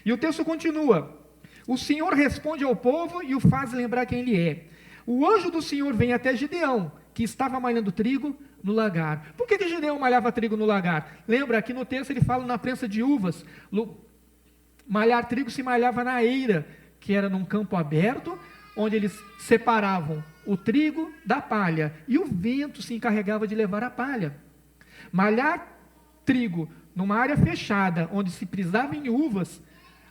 E o texto continua: o Senhor responde ao povo e o faz lembrar quem Ele é. O anjo do Senhor vem até Gideão, que estava malhando trigo no lagar. Por que Gideão malhava trigo no lagar? Lembra, aqui no texto ele fala na prensa de uvas. Malhar trigo se malhava na eira, que era num campo aberto, onde eles separavam o trigo da palha, e o vento se encarregava de levar a palha. Malhar trigo numa área fechada, onde se pisava em uvas,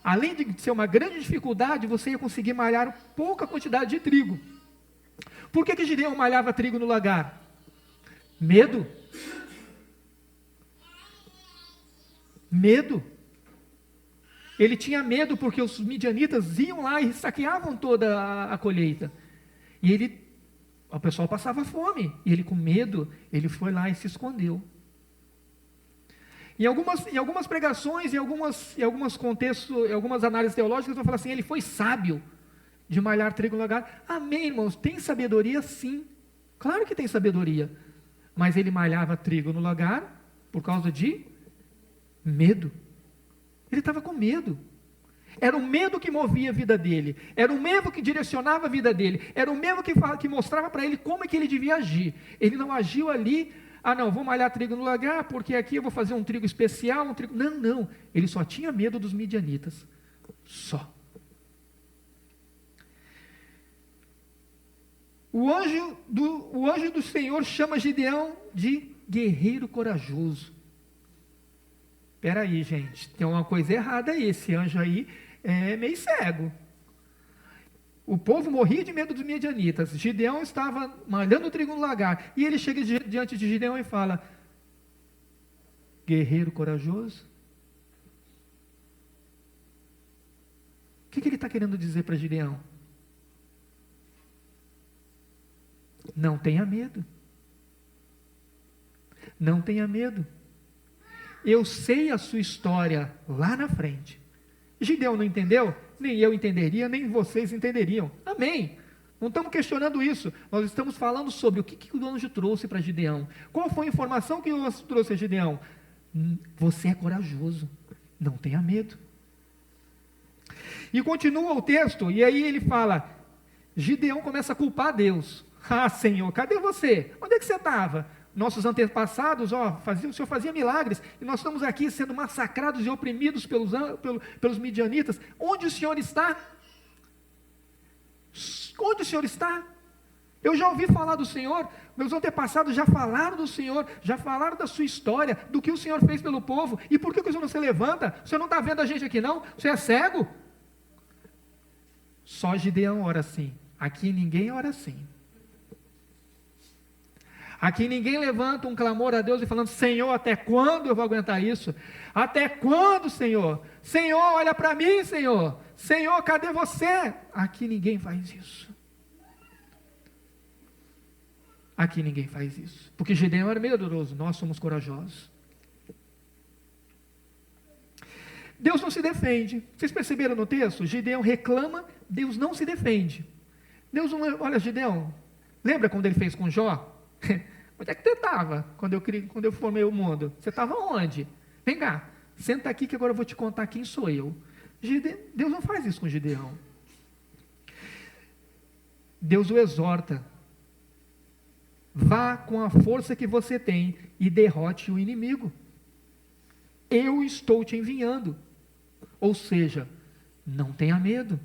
além de ser uma grande dificuldade, você ia conseguir malhar pouca quantidade de trigo. Por que Gideão malhava trigo no lagar? Medo. Medo. Ele tinha medo porque os midianitas iam lá e saqueavam toda a colheita. E o pessoal passava fome. E ele, com medo, ele foi lá e se escondeu. Em algumas pregações, em alguns contextos, em algumas análises teológicas, vão falar assim: ele foi sábio de malhar trigo no lagar. Amém, irmãos? Tem sabedoria, sim. Claro que tem sabedoria. Mas ele malhava trigo no lagar por causa de medo. Ele estava com medo. Era o medo que movia a vida dele. Era o medo que direcionava a vida dele. Era o medo que mostrava para ele como é que ele devia agir. Ele não agiu ali: não, vou malhar trigo no lagar, porque aqui eu vou fazer um trigo especial, um trigo... Não. Ele só tinha medo dos midianitas. Só. O anjo do Senhor chama Gideão de guerreiro corajoso. Espera aí, gente, tem uma coisa errada aí. Esse anjo aí é meio cego. O povo morria de medo dos midianitas. Gideão estava malhando trigo no lagar. E ele chega diante de Gideão e fala: guerreiro corajoso? O que ele está querendo dizer para Gideão? Não tenha medo. Não tenha medo. Eu sei a sua história lá na frente. Gideão não entendeu? Nem eu entenderia, nem vocês entenderiam. Amém. Não estamos questionando isso. Nós estamos falando sobre o que o anjo trouxe para Gideão. Qual foi a informação que o anjo trouxe a Gideão? Você é corajoso. Não tenha medo. E continua o texto, e aí ele fala, Gideão começa a culpar Deus. Senhor, cadê você? Onde é que você estava? nossos antepassados, o Senhor fazia milagres, e nós estamos aqui sendo massacrados e oprimidos pelos midianitas. Onde o Senhor está? Onde o Senhor está? Eu já ouvi falar do Senhor, meus antepassados já falaram do Senhor, já falaram da sua história, do que o Senhor fez pelo povo. E por que o Senhor não se levanta? O Senhor não está vendo a gente aqui não? Você é cego? Só Gideão ora assim. Aqui ninguém ora assim. Aqui ninguém levanta um clamor a Deus e falando: Senhor, até quando eu vou aguentar isso? Até quando, Senhor? Senhor, olha para mim, Senhor. Senhor, cadê você? Aqui ninguém faz isso. Aqui ninguém faz isso. Porque Gideão era medroso, nós somos corajosos. Deus não se defende. Vocês perceberam no texto? Gideão reclama, Deus não se defende. Deus não... Olha, Gideão, lembra quando ele fez com Jó? Onde é que você estava quando eu formei o mundo? Você estava onde? Vem cá, senta aqui que agora eu vou te contar quem sou eu. Deus não faz isso com Gideão. Deus o exorta. Vá com a força que você tem e derrote o inimigo. Eu estou te enviando. Ou seja, não tenha medo.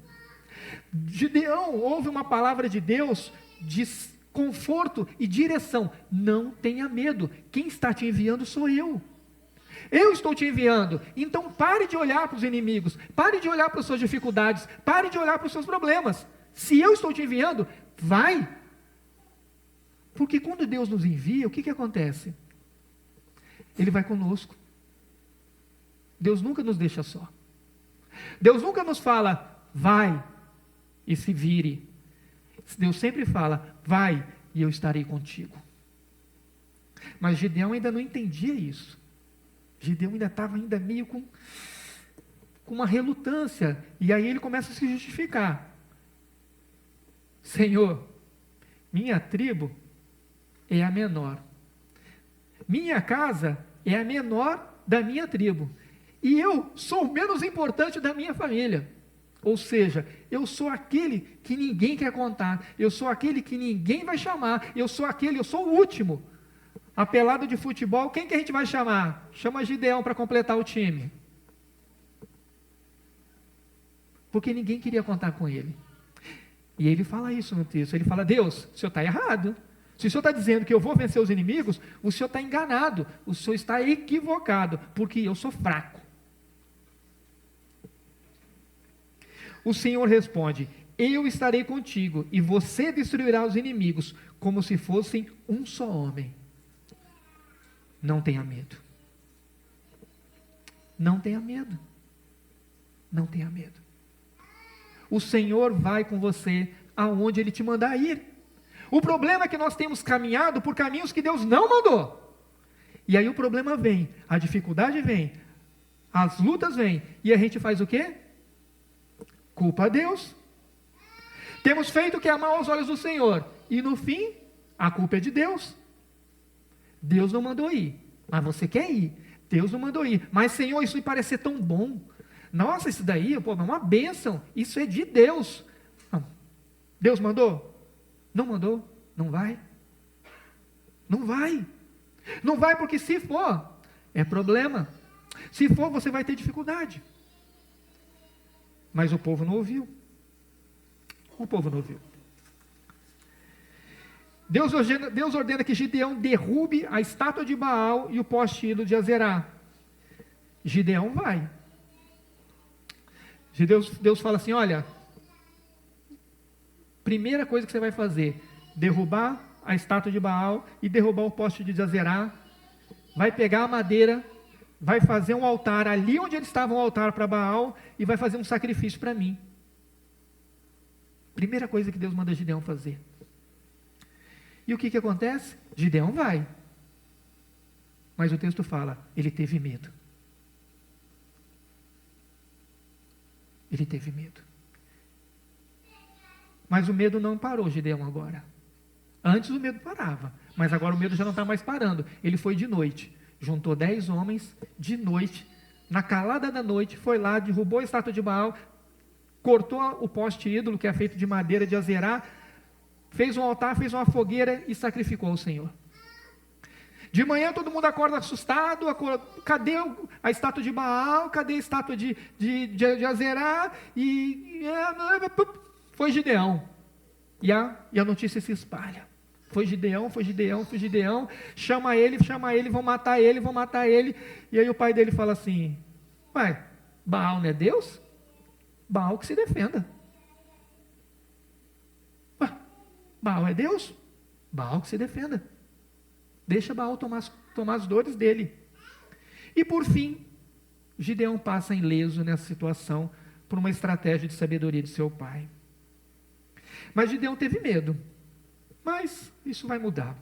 Gideão ouve uma palavra de Deus de conforto e direção. Não tenha medo. Quem está te enviando sou eu. Eu estou te enviando. Então pare de olhar para os inimigos. Pare de olhar para as suas dificuldades. Pare de olhar para os seus problemas. Se eu estou te enviando, vai. Porque quando Deus nos envia, o que acontece? Ele vai conosco. Deus nunca nos deixa só. Deus nunca nos fala, vai e se vire. Deus sempre fala, vai e eu estarei contigo. Mas Gideão ainda não entendia isso. Gideão ainda estava meio com uma relutância. E aí ele começa a se justificar. Senhor, minha tribo é a menor. Minha casa é a menor da minha tribo. E eu sou o menos importante da minha família. Ou seja, eu sou aquele que ninguém quer contar. Eu sou aquele que ninguém vai chamar. Eu sou o último. A pelada de futebol, quem que a gente vai chamar? Chama Gideão para completar o time. Porque ninguém queria contar com ele. E ele fala isso no texto. Ele fala, Deus, o Senhor está errado. Se o Senhor está dizendo que eu vou vencer os inimigos, o Senhor está enganado. O Senhor está equivocado, porque eu sou fraco. O Senhor responde, eu estarei contigo, e você destruirá os inimigos, como se fossem um só homem. Não tenha medo. Não tenha medo. Não tenha medo. O Senhor vai com você aonde Ele te mandar ir. O problema é que nós temos caminhado por caminhos que Deus não mandou. E aí o problema vem, a dificuldade vem, as lutas vêm, e a gente faz o quê? Culpa a Deus. Temos feito o que é mal aos olhos do Senhor, e no fim, a culpa é de Deus. Deus não mandou ir, mas você quer ir. Deus não mandou ir, mas Senhor, isso me parece ser tão bom. Nossa, isso daí, pô, é uma bênção, isso é de Deus. Não. Deus mandou? Não mandou, não vai. Não vai. Não vai porque se for, é problema. Se for, você vai ter dificuldade. Mas o povo não ouviu. O povo não ouviu. Deus ordena que Gideão derrube a estátua de Baal e o poste ídolo de Azerá. Gideão vai. Deus fala assim, olha, primeira coisa que você vai fazer, derrubar a estátua de Baal e derrubar o poste de Azerá, vai pegar a madeira, vai fazer um altar ali onde eles estavam, um altar para Baal, e vai fazer um sacrifício para mim. Primeira coisa que Deus manda Gideão fazer. E o que acontece? Gideão vai. Mas o texto fala, ele teve medo. Ele teve medo. Mas o medo não parou, Gideão, agora. Antes o medo parava, mas agora o medo já não está mais parando. Ele foi de noite, juntou 10 homens, de noite, na calada da noite, foi lá, derrubou a estátua de Baal, cortou o poste ídolo, que é feito de madeira de Azerá, fez um altar, fez uma fogueira e sacrificou ao Senhor. De manhã todo mundo acorda assustado, cadê a estátua de Baal, cadê a estátua de Azerá, foi Gideão. E a notícia se espalha. Foi Gideão, chama ele, vão matar ele. E aí o pai dele fala assim, ué, Baal não é Deus? Baal que se defenda. Ué, Baal é Deus? Baal que se defenda. Deixa Baal tomar as dores dele. E por fim, Gideão passa ileso nessa situação por uma estratégia de sabedoria de seu pai. Mas Gideão teve medo. Mas isso vai mudar.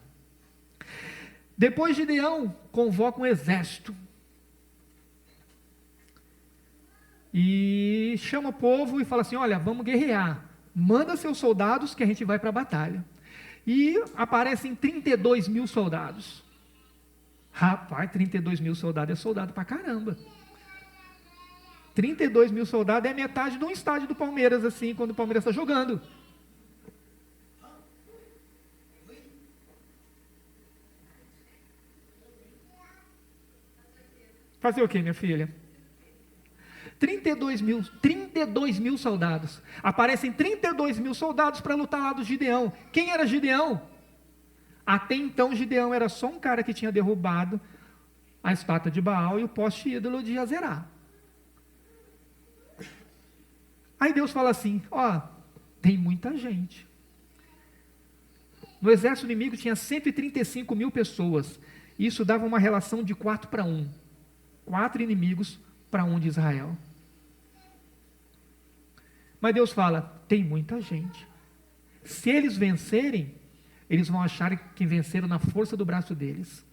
Depois Gideão convoca um exército. E chama o povo e fala assim, olha, vamos guerrear. Manda seus soldados que a gente vai para a batalha. E aparecem 32 mil soldados. Rapaz, 32 mil soldados é soldado pra caramba. 32 mil soldados é metade de um estádio do Palmeiras, assim, quando o Palmeiras está jogando. Fazer o quê, minha filha? 32 mil soldados. Aparecem 32 mil soldados para lutar lá do Gideão. Quem era Gideão? Até então Gideão era só um cara que tinha derrubado a estátua de Baal e o poste ídolo de Azerá. Aí Deus fala assim, tem muita gente. No exército inimigo tinha 135 mil pessoas. Isso dava uma relação de 4-1. 4 inimigos para 1 de Israel. Mas Deus fala, tem muita gente. Se eles vencerem, eles vão achar que venceram na força do braço deles.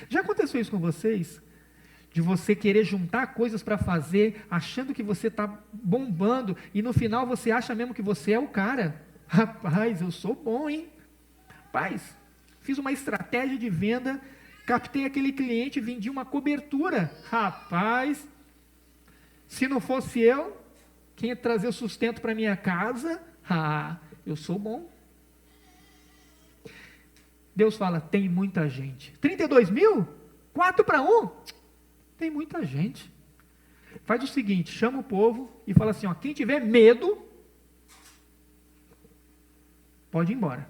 Já aconteceu isso com vocês? De você querer juntar coisas para fazer, achando que você está bombando, e no final você acha mesmo que você é o cara. Rapaz, eu sou bom, hein? Rapaz, fiz uma estratégia de venda, captei aquele cliente, vendi uma cobertura. Rapaz, se não fosse eu, quem ia trazer o sustento para minha casa? Eu sou bom. Deus fala, tem muita gente. 32 mil? 4-1? Tem muita gente. Faz o seguinte, chama o povo e fala assim, quem tiver medo, pode ir embora.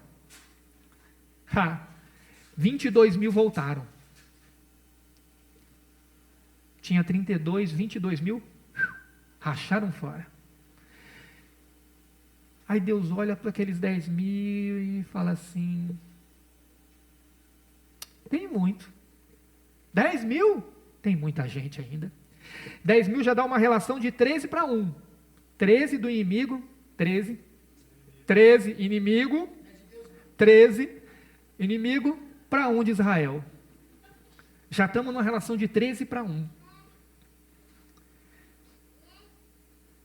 22 mil voltaram. Tinha 32, 22 mil, racharam fora. Aí Deus olha para aqueles 10 mil e fala assim, tem muito. 10 mil? Tem muita gente ainda. 10 mil já dá uma relação de 13-1. 13 do inimigo, 13 inimigo, 13 inimigo para 1 de Israel. Já estamos numa relação de 13-1.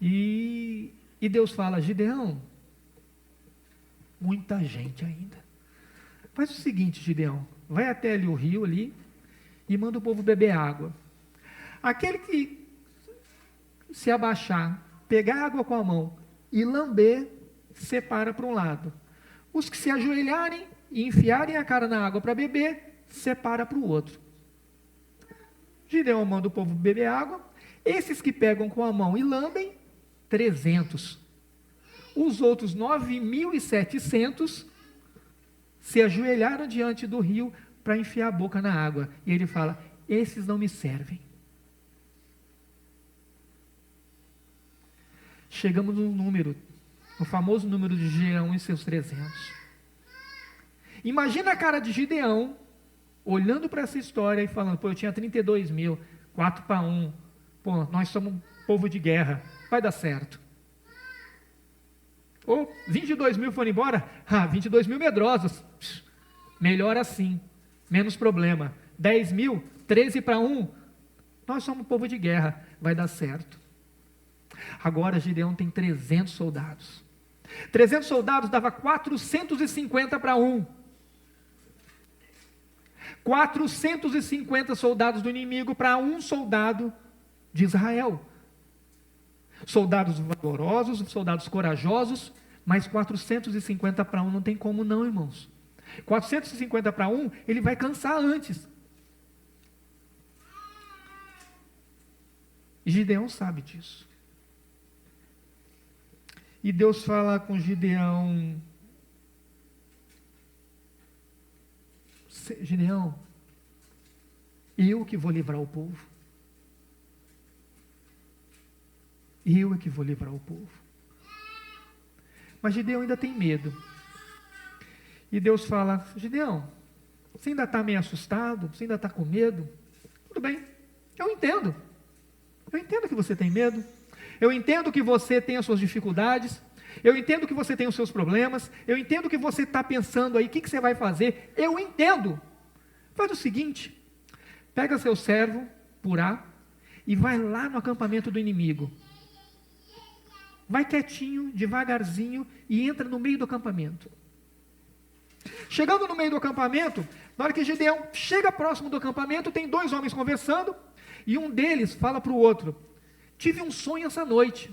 E Deus fala, Gideão, muita gente ainda. Faz o seguinte, Gideão, vai até ali o rio ali e manda o povo beber água. Aquele que se abaixar, pegar água com a mão e lamber, separa para um lado. Os que se ajoelharem e enfiarem a cara na água para beber, separa para o outro. Gideão manda o povo beber água. Esses que pegam com a mão e lambem, 300. Os outros 9.700 se ajoelharam diante do rio para enfiar a boca na água. E ele fala, esses não me servem. Chegamos no famoso número de Gideão e seus 300. Imagina a cara de Gideão, olhando para essa história e falando, eu tinha 32 mil, 4-1, nós somos um povo de guerra, vai dar certo. 22 mil foram embora? 22 mil medrosos, melhor assim, menos problema. 10 mil, 13-1, nós somos um povo de guerra, vai dar certo. Agora Gideão tem 300 soldados. 300 soldados dava 450-1. 450 soldados do inimigo para 1 soldado de Israel. Soldados valorosos, soldados corajosos, mas 450-1 não tem como não, irmãos. 450 para 1, ele vai cansar antes. E Gideão sabe disso. E Deus fala com Gideão: Gideão, eu que vou livrar o povo. Eu é que vou livrar o povo. Mas Gideão ainda tem medo. E Deus fala: Gideão, você ainda está meio assustado? Você ainda está com medo? Tudo bem, eu entendo. Eu entendo que você tem medo. Eu entendo que você tem as suas dificuldades. Eu entendo que você tem os seus problemas. Eu entendo que você está pensando aí, o que você vai fazer? Eu entendo. Faz o seguinte: pega seu servo, Purá, e vai lá no acampamento do inimigo. Vai quietinho, devagarzinho, e entra no meio do acampamento. Chegando no meio do acampamento, na hora que Gideão chega próximo do acampamento, tem 2 homens conversando, e um deles fala para o outro: tive um sonho essa noite.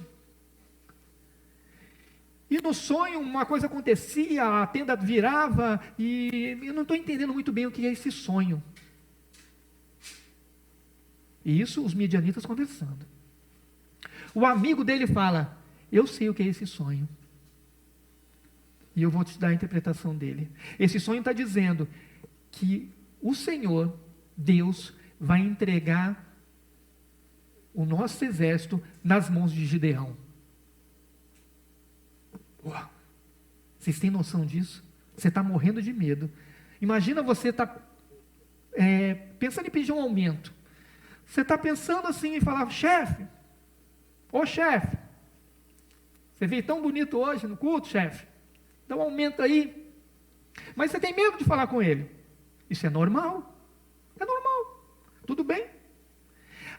E no sonho uma coisa acontecia, a tenda virava, e eu não estou entendendo muito bem o que é esse sonho. E isso os midianitas conversando. O amigo dele fala: eu sei o que é esse sonho. E eu vou te dar a interpretação dele. Esse sonho está dizendo que o Senhor, Deus, vai entregar o nosso exército nas mãos de Gideão. Uau. Vocês têm noção disso? Você está morrendo de medo. Imagina você estar pensando em pedir um aumento. Você está pensando assim em falar: chefe, ô chefe, você veio tão bonito hoje no culto, chefe, dá um aumento aí. Mas você tem medo de falar com ele. Isso é normal. É normal. Tudo bem.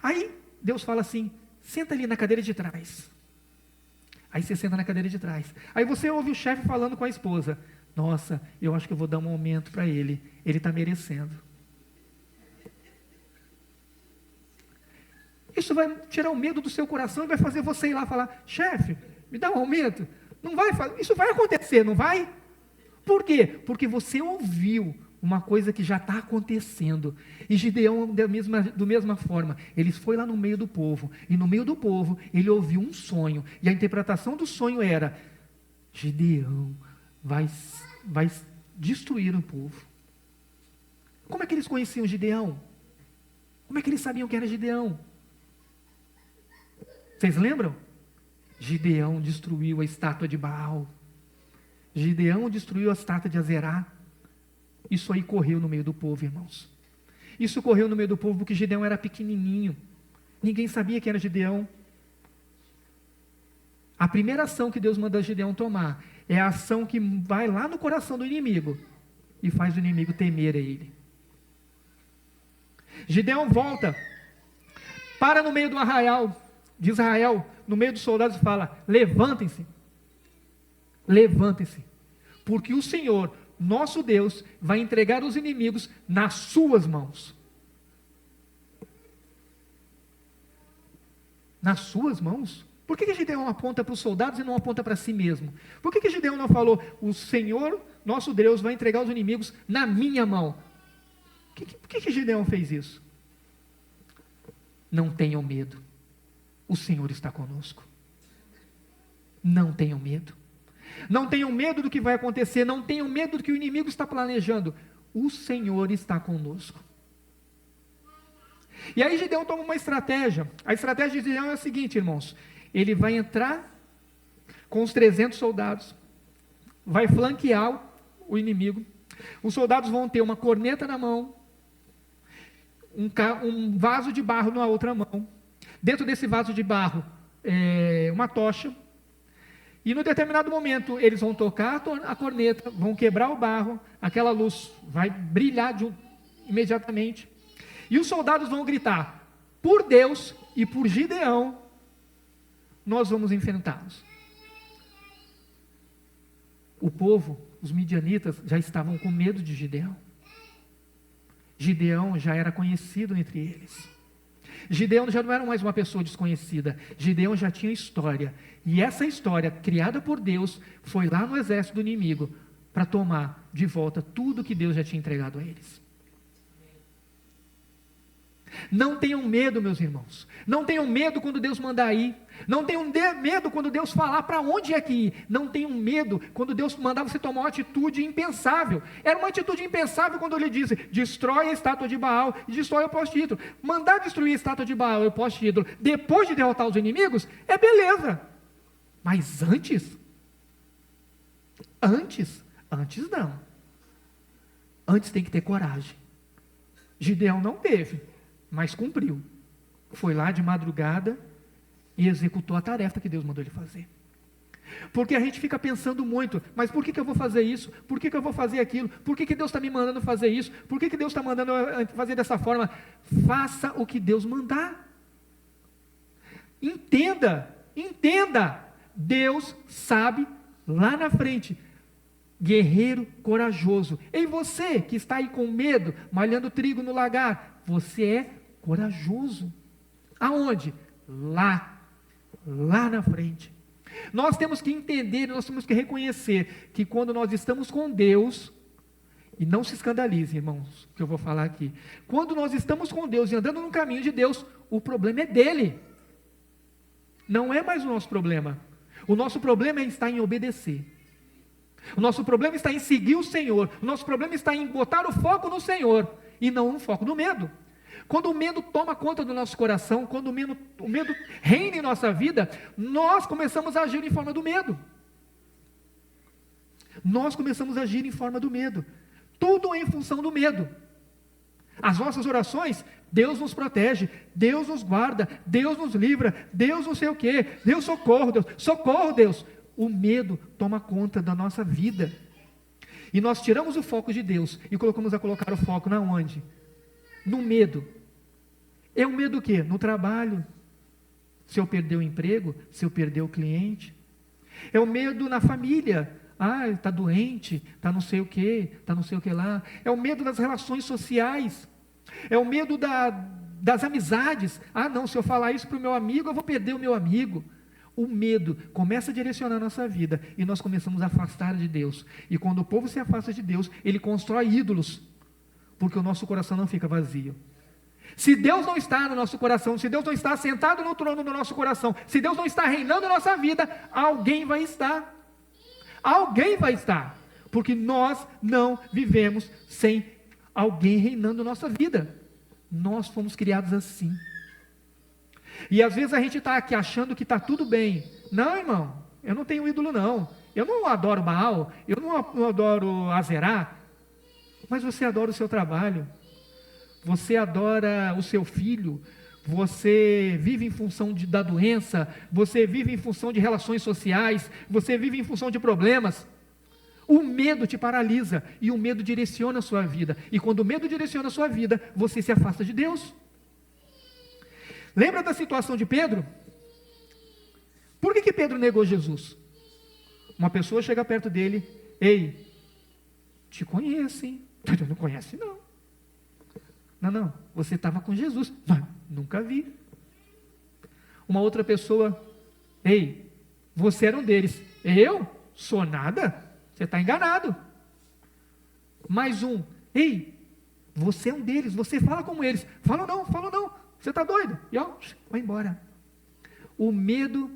Aí Deus fala assim: senta ali na cadeira de trás. Aí você senta na cadeira de trás. Aí você ouve o chefe falando com a esposa: nossa, eu acho que eu vou dar um aumento para ele. Ele está merecendo. Isso vai tirar o medo do seu coração e vai fazer você ir lá falar: chefe, me dá um aumento. Não vai, isso vai acontecer, não vai? Por quê? Porque você ouviu uma coisa que já está acontecendo. E Gideão, da mesma forma, ele foi lá no meio do povo, e no meio do povo, ele ouviu um sonho, e a interpretação do sonho era: Gideão vai destruir o povo. Como é que eles conheciam Gideão? Como é que eles sabiam que era Gideão? Vocês lembram? Gideão destruiu a estátua de Baal. Gideão destruiu a estátua de Azerá. Isso aí correu no meio do povo, irmãos. Isso correu no meio do povo porque Gideão era pequenininho. Ninguém sabia que era Gideão. A primeira ação que Deus manda Gideão tomar é a ação que vai lá no coração do inimigo e faz o inimigo temer a ele. Gideão volta, para no meio do arraial de Israel, no meio dos soldados, e fala: levantem-se, levantem-se, porque o Senhor, nosso Deus, vai entregar os inimigos nas suas mãos. Nas suas mãos? Por que Gideão aponta para os soldados e não aponta para si mesmo? Por que Gideão não falou: o Senhor, nosso Deus, vai entregar os inimigos na minha mão? Por que Gideão fez isso? Não tenham medo. O Senhor está conosco. Não tenham medo. Não tenham medo do que vai acontecer. Não tenham medo do que o inimigo está planejando. O Senhor está conosco. E aí Gideão toma uma estratégia. A estratégia de Gideão é a seguinte, irmãos: ele vai entrar com os 300 soldados, vai flanquear o inimigo. Os soldados vão ter uma corneta na mão, um vaso de barro na outra mão. Dentro desse vaso de barro, uma tocha. E no determinado momento, eles vão tocar a corneta, vão quebrar o barro, aquela luz vai brilhar imediatamente. E os soldados vão gritar: por Deus e por Gideão, nós vamos enfrentá-los. O povo, os midianitas, já estavam com medo de Gideão. Gideão já era conhecido entre eles. Gideão já não era mais uma pessoa desconhecida. Gideão já tinha história. E essa história, criada por Deus, foi lá no exército do inimigo. para tomar de volta tudo que Deus já tinha entregado a eles. Não tenham medo, meus irmãos. Não tenham medo quando Deus mandar ir. Não tenham medo quando Deus falar para onde é que ir. Não tenham medo quando Deus mandar você tomar uma atitude impensável. Era uma atitude impensável quando ele disse: destrói a estátua de Baal e destrói o poste ídolo. Mandar destruir a estátua de Baal e o poste ídolo depois de derrotar os inimigos é beleza. Mas antes não. Antes tem que ter coragem. Gideão não teve, mas cumpriu. Foi lá de madrugada e executou a tarefa que Deus mandou ele fazer. Porque a gente fica pensando muito: mas por que eu vou fazer isso? Por que eu vou fazer aquilo? Por que Deus está me mandando fazer isso? Por que Deus está mandando fazer dessa forma? Faça o que Deus mandar. Entenda. Deus sabe lá na frente. Guerreiro corajoso. Ei, você que está aí com medo, malhando trigo no lagar, você é corajoso. Aonde? Lá na frente. Nós temos que entender, nós temos que reconhecer que quando nós estamos com Deus, e não se escandalize, irmãos, que eu vou falar aqui. Quando nós estamos com Deus e andando no caminho de Deus, o problema é dele. Não é mais o nosso problema. O nosso problema é estar em obedecer. O nosso problema está em seguir o Senhor. O nosso problema está em botar o foco no Senhor e não no foco no medo. Quando o medo toma conta do nosso coração, quando o medo reina em nossa vida, nós começamos a agir em forma do medo. Tudo é em função do medo. As nossas orações, Deus nos protege, Deus nos guarda, Deus nos livra, Deus não sei o quê, Deus socorro Deus. O medo toma conta da nossa vida. E nós tiramos o foco de Deus e colocamos a colocar o foco na onde? No medo. É o medo o quê? No trabalho. Se eu perder o emprego, se eu perder o cliente. É o medo na família. Ah, está doente, está não sei o quê, está não sei o que lá. É o medo das relações sociais. É o medo das amizades. Ah, não, se eu falar isso para o meu amigo, eu vou perder o meu amigo. O medo começa a direcionar a nossa vida e nós começamos a afastar de Deus. E quando o povo se afasta de Deus, ele constrói ídolos, porque o nosso coração não fica vazio. Se Deus não está no nosso coração, se Deus não está sentado no trono do nosso coração, se Deus não está reinando na nossa vida, alguém vai estar. Alguém vai estar, porque nós não vivemos sem alguém reinando na nossa vida. Nós fomos criados assim. E às vezes a gente está aqui achando que está tudo bem. Não, irmão, eu não tenho ídolo não. Eu não adoro Baal, eu não adoro Azerá. Mas você adora o seu trabalho. Você adora o seu filho. Você vive em função da doença. Você vive em função de relações sociais. Você vive em função de problemas. O medo te paralisa e o medo direciona a sua vida. E quando o medo direciona a sua vida, você se afasta de Deus. Lembra da situação de Pedro? Por que Pedro negou Jesus? Uma pessoa chega perto dele: ei, te conheço, hein? Não conhece não. Não, você estava com Jesus. Não, nunca vi. Uma outra pessoa: ei, você era um deles. Eu? Sou nada? Você está enganado. Mais um: ei, você é um deles, você fala como eles. Falo não. Você está doido? E ó, vai embora. O medo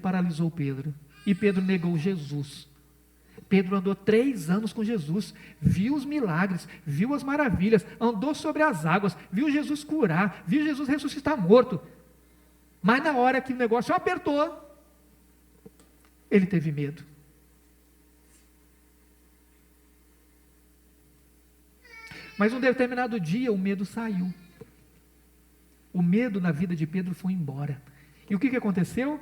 paralisou Pedro. E Pedro negou Jesus. Pedro andou 3 anos com Jesus, viu os milagres, viu as maravilhas, andou sobre as águas, viu Jesus curar, viu Jesus ressuscitar morto. Mas na hora que o negócio apertou, ele teve medo. Mas um determinado dia o medo saiu. O medo na vida de Pedro foi embora. E o que aconteceu?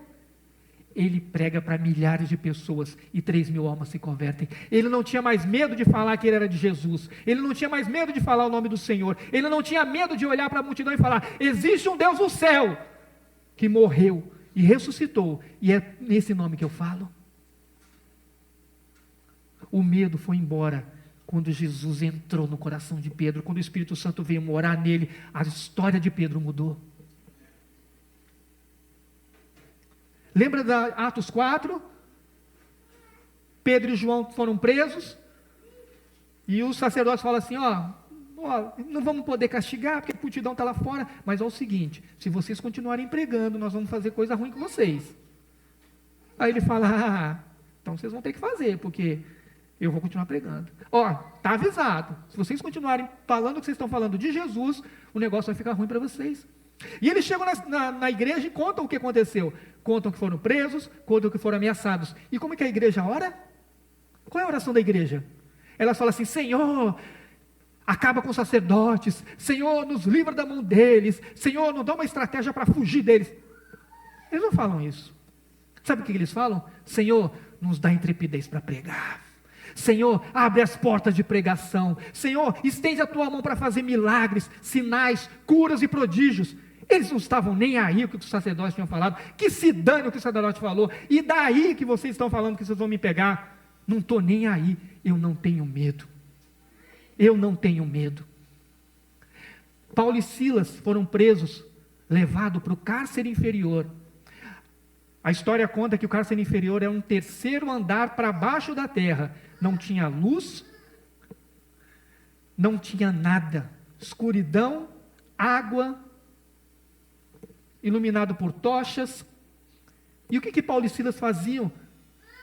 Ele prega para milhares de pessoas e 3.000 almas se convertem. Ele não tinha mais medo de falar que ele era de Jesus. Ele não tinha mais medo de falar o nome do Senhor. Ele não tinha medo de olhar para a multidão e falar: existe um Deus no céu que morreu e ressuscitou, e é nesse nome que eu falo. O medo foi embora quando Jesus entrou no coração de Pedro. Quando o Espírito Santo veio morar nele, a história de Pedro mudou. Lembra da Atos 4? Pedro e João foram presos, e os sacerdotes falam assim, não vamos poder castigar, porque a multidão está lá fora, mas é o seguinte, se vocês continuarem pregando, nós vamos fazer coisa ruim com vocês. Aí ele fala, então vocês vão ter que fazer, porque eu vou continuar pregando. Está avisado, se vocês continuarem falando o que vocês estão falando de Jesus, o negócio vai ficar ruim para vocês. E eles chegam na igreja e contam o que aconteceu. Contam que foram presos, contam que foram ameaçados. E como é que a igreja ora? Qual é a oração da igreja? Ela fala assim, Senhor, acaba com os sacerdotes, Senhor, nos livra da mão deles, Senhor, nos dá uma estratégia para fugir deles. Eles não falam isso. Sabe o que eles falam? Senhor, nos dá intrepidez para pregar. Senhor, abre as portas de pregação. Senhor, estende a tua mão para fazer milagres, sinais, curas e prodígios. Eles não estavam nem aí o que os sacerdotes tinham falado. Que se dane o que o sacerdote falou. E daí que vocês estão falando que vocês vão me pegar? Não estou nem aí. Eu não tenho medo. Eu não tenho medo. Paulo e Silas foram presos, levados para o cárcere inferior. A história conta que o cárcere inferior é um terceiro andar para baixo da terra. Não tinha luz, não tinha nada. Escuridão, água, iluminado por tochas. E o que Paulo e Silas faziam?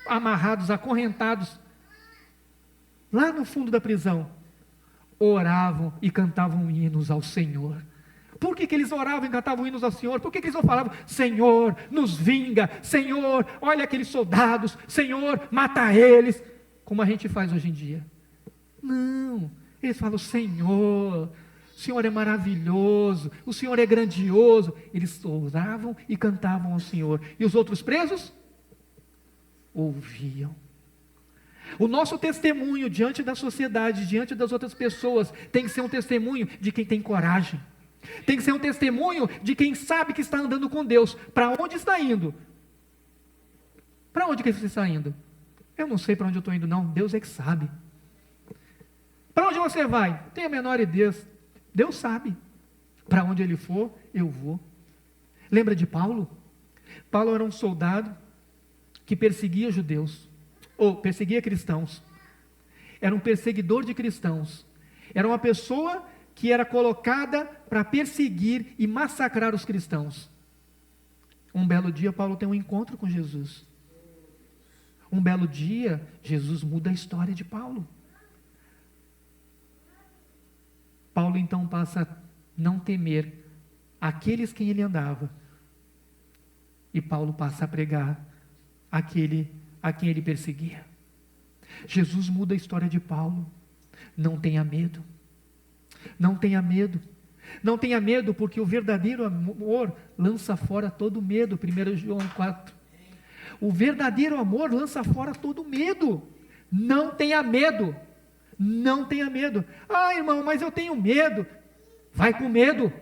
Amarrados, acorrentados, lá no fundo da prisão, oravam e cantavam hinos ao Senhor. Por que eles oravam e cantavam hinos ao Senhor? Por que eles não falavam, Senhor, nos vinga, Senhor, olha aqueles soldados, Senhor, mata eles, como a gente faz hoje em dia? Não, eles falam, Senhor, o Senhor é maravilhoso, o Senhor é grandioso. Eles oravam e cantavam ao Senhor. E os outros presos? Ouviam. O nosso testemunho diante da sociedade, diante das outras pessoas, tem que ser um testemunho de quem tem coragem. Tem que ser um testemunho de quem sabe que está andando com Deus. Para onde está indo? Para onde que você está indo? Eu não sei para onde eu estou indo não, Deus é que sabe. Para onde você vai? Tenho a menor ideia. Deus sabe. Para onde ele for, eu vou. Lembra de Paulo? Paulo era um soldado que perseguia judeus, ou perseguia cristãos. Era um perseguidor de cristãos. Era uma pessoa que era colocada para perseguir e massacrar os cristãos. Um belo dia, Paulo tem um encontro com Jesus. Um belo dia, Jesus muda a história de Paulo. Paulo então passa a não temer aqueles quem ele andava. E Paulo passa a pregar aquele a quem ele perseguia. Jesus muda a história de Paulo. Não tenha medo. Não tenha medo. Não tenha medo, porque o verdadeiro amor lança fora todo medo. 1 João 4. O verdadeiro amor lança fora todo medo. Não tenha medo. Não tenha medo. Irmão, mas eu tenho medo. Vai com medo.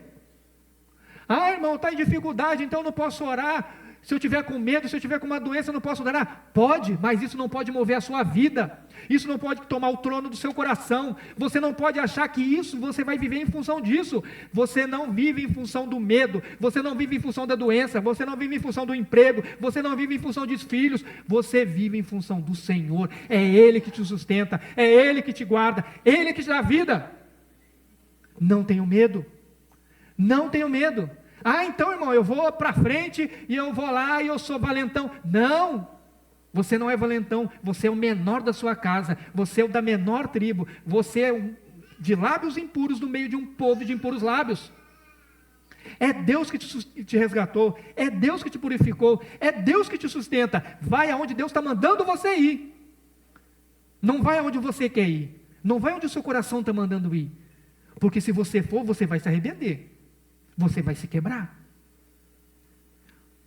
Irmão, está em dificuldade, então eu não posso orar. Se eu tiver com medo, se eu tiver com uma doença, eu não posso orar. Pode, mas isso não pode mover a sua vida. Isso não pode tomar o trono do seu coração. Você não pode achar que isso, você vai viver em função disso. Você não vive em função do medo. Você não vive em função da doença. Você não vive em função do emprego. Você não vive em função dos filhos. Você vive em função do Senhor. É Ele que te sustenta. É Ele que te guarda. Ele que te dá vida. Não tenho medo. Não tenho medo. Então, irmão, eu vou para frente e eu vou lá e eu sou valentão. Não, você não é valentão, você é o menor da sua casa, você é o da menor tribo, você é de lábios impuros no meio de um povo de impuros lábios. É Deus que te resgatou, é Deus que te purificou, é Deus que te sustenta. Vai aonde Deus está mandando você ir. Não vai aonde você quer ir, não vai onde o seu coração está mandando ir, porque se você for, você vai se arrepender. Você vai se quebrar.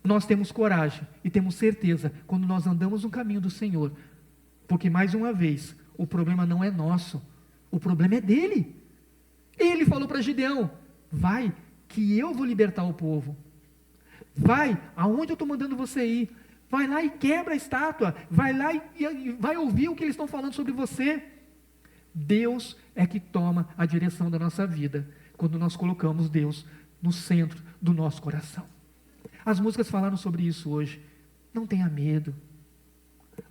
Nós temos coragem e temos certeza quando nós andamos no caminho do Senhor, porque mais uma vez, o problema não é nosso, o problema é dele. Ele falou para Gideão, vai que eu vou libertar o povo. Vai, aonde eu estou mandando você ir? Vai lá e quebra a estátua, vai lá e vai ouvir o que eles estão falando sobre você. Deus é que toma a direção da nossa vida, quando nós colocamos Deus no centro do nosso coração. As músicas falaram sobre isso hoje. Não tenha medo.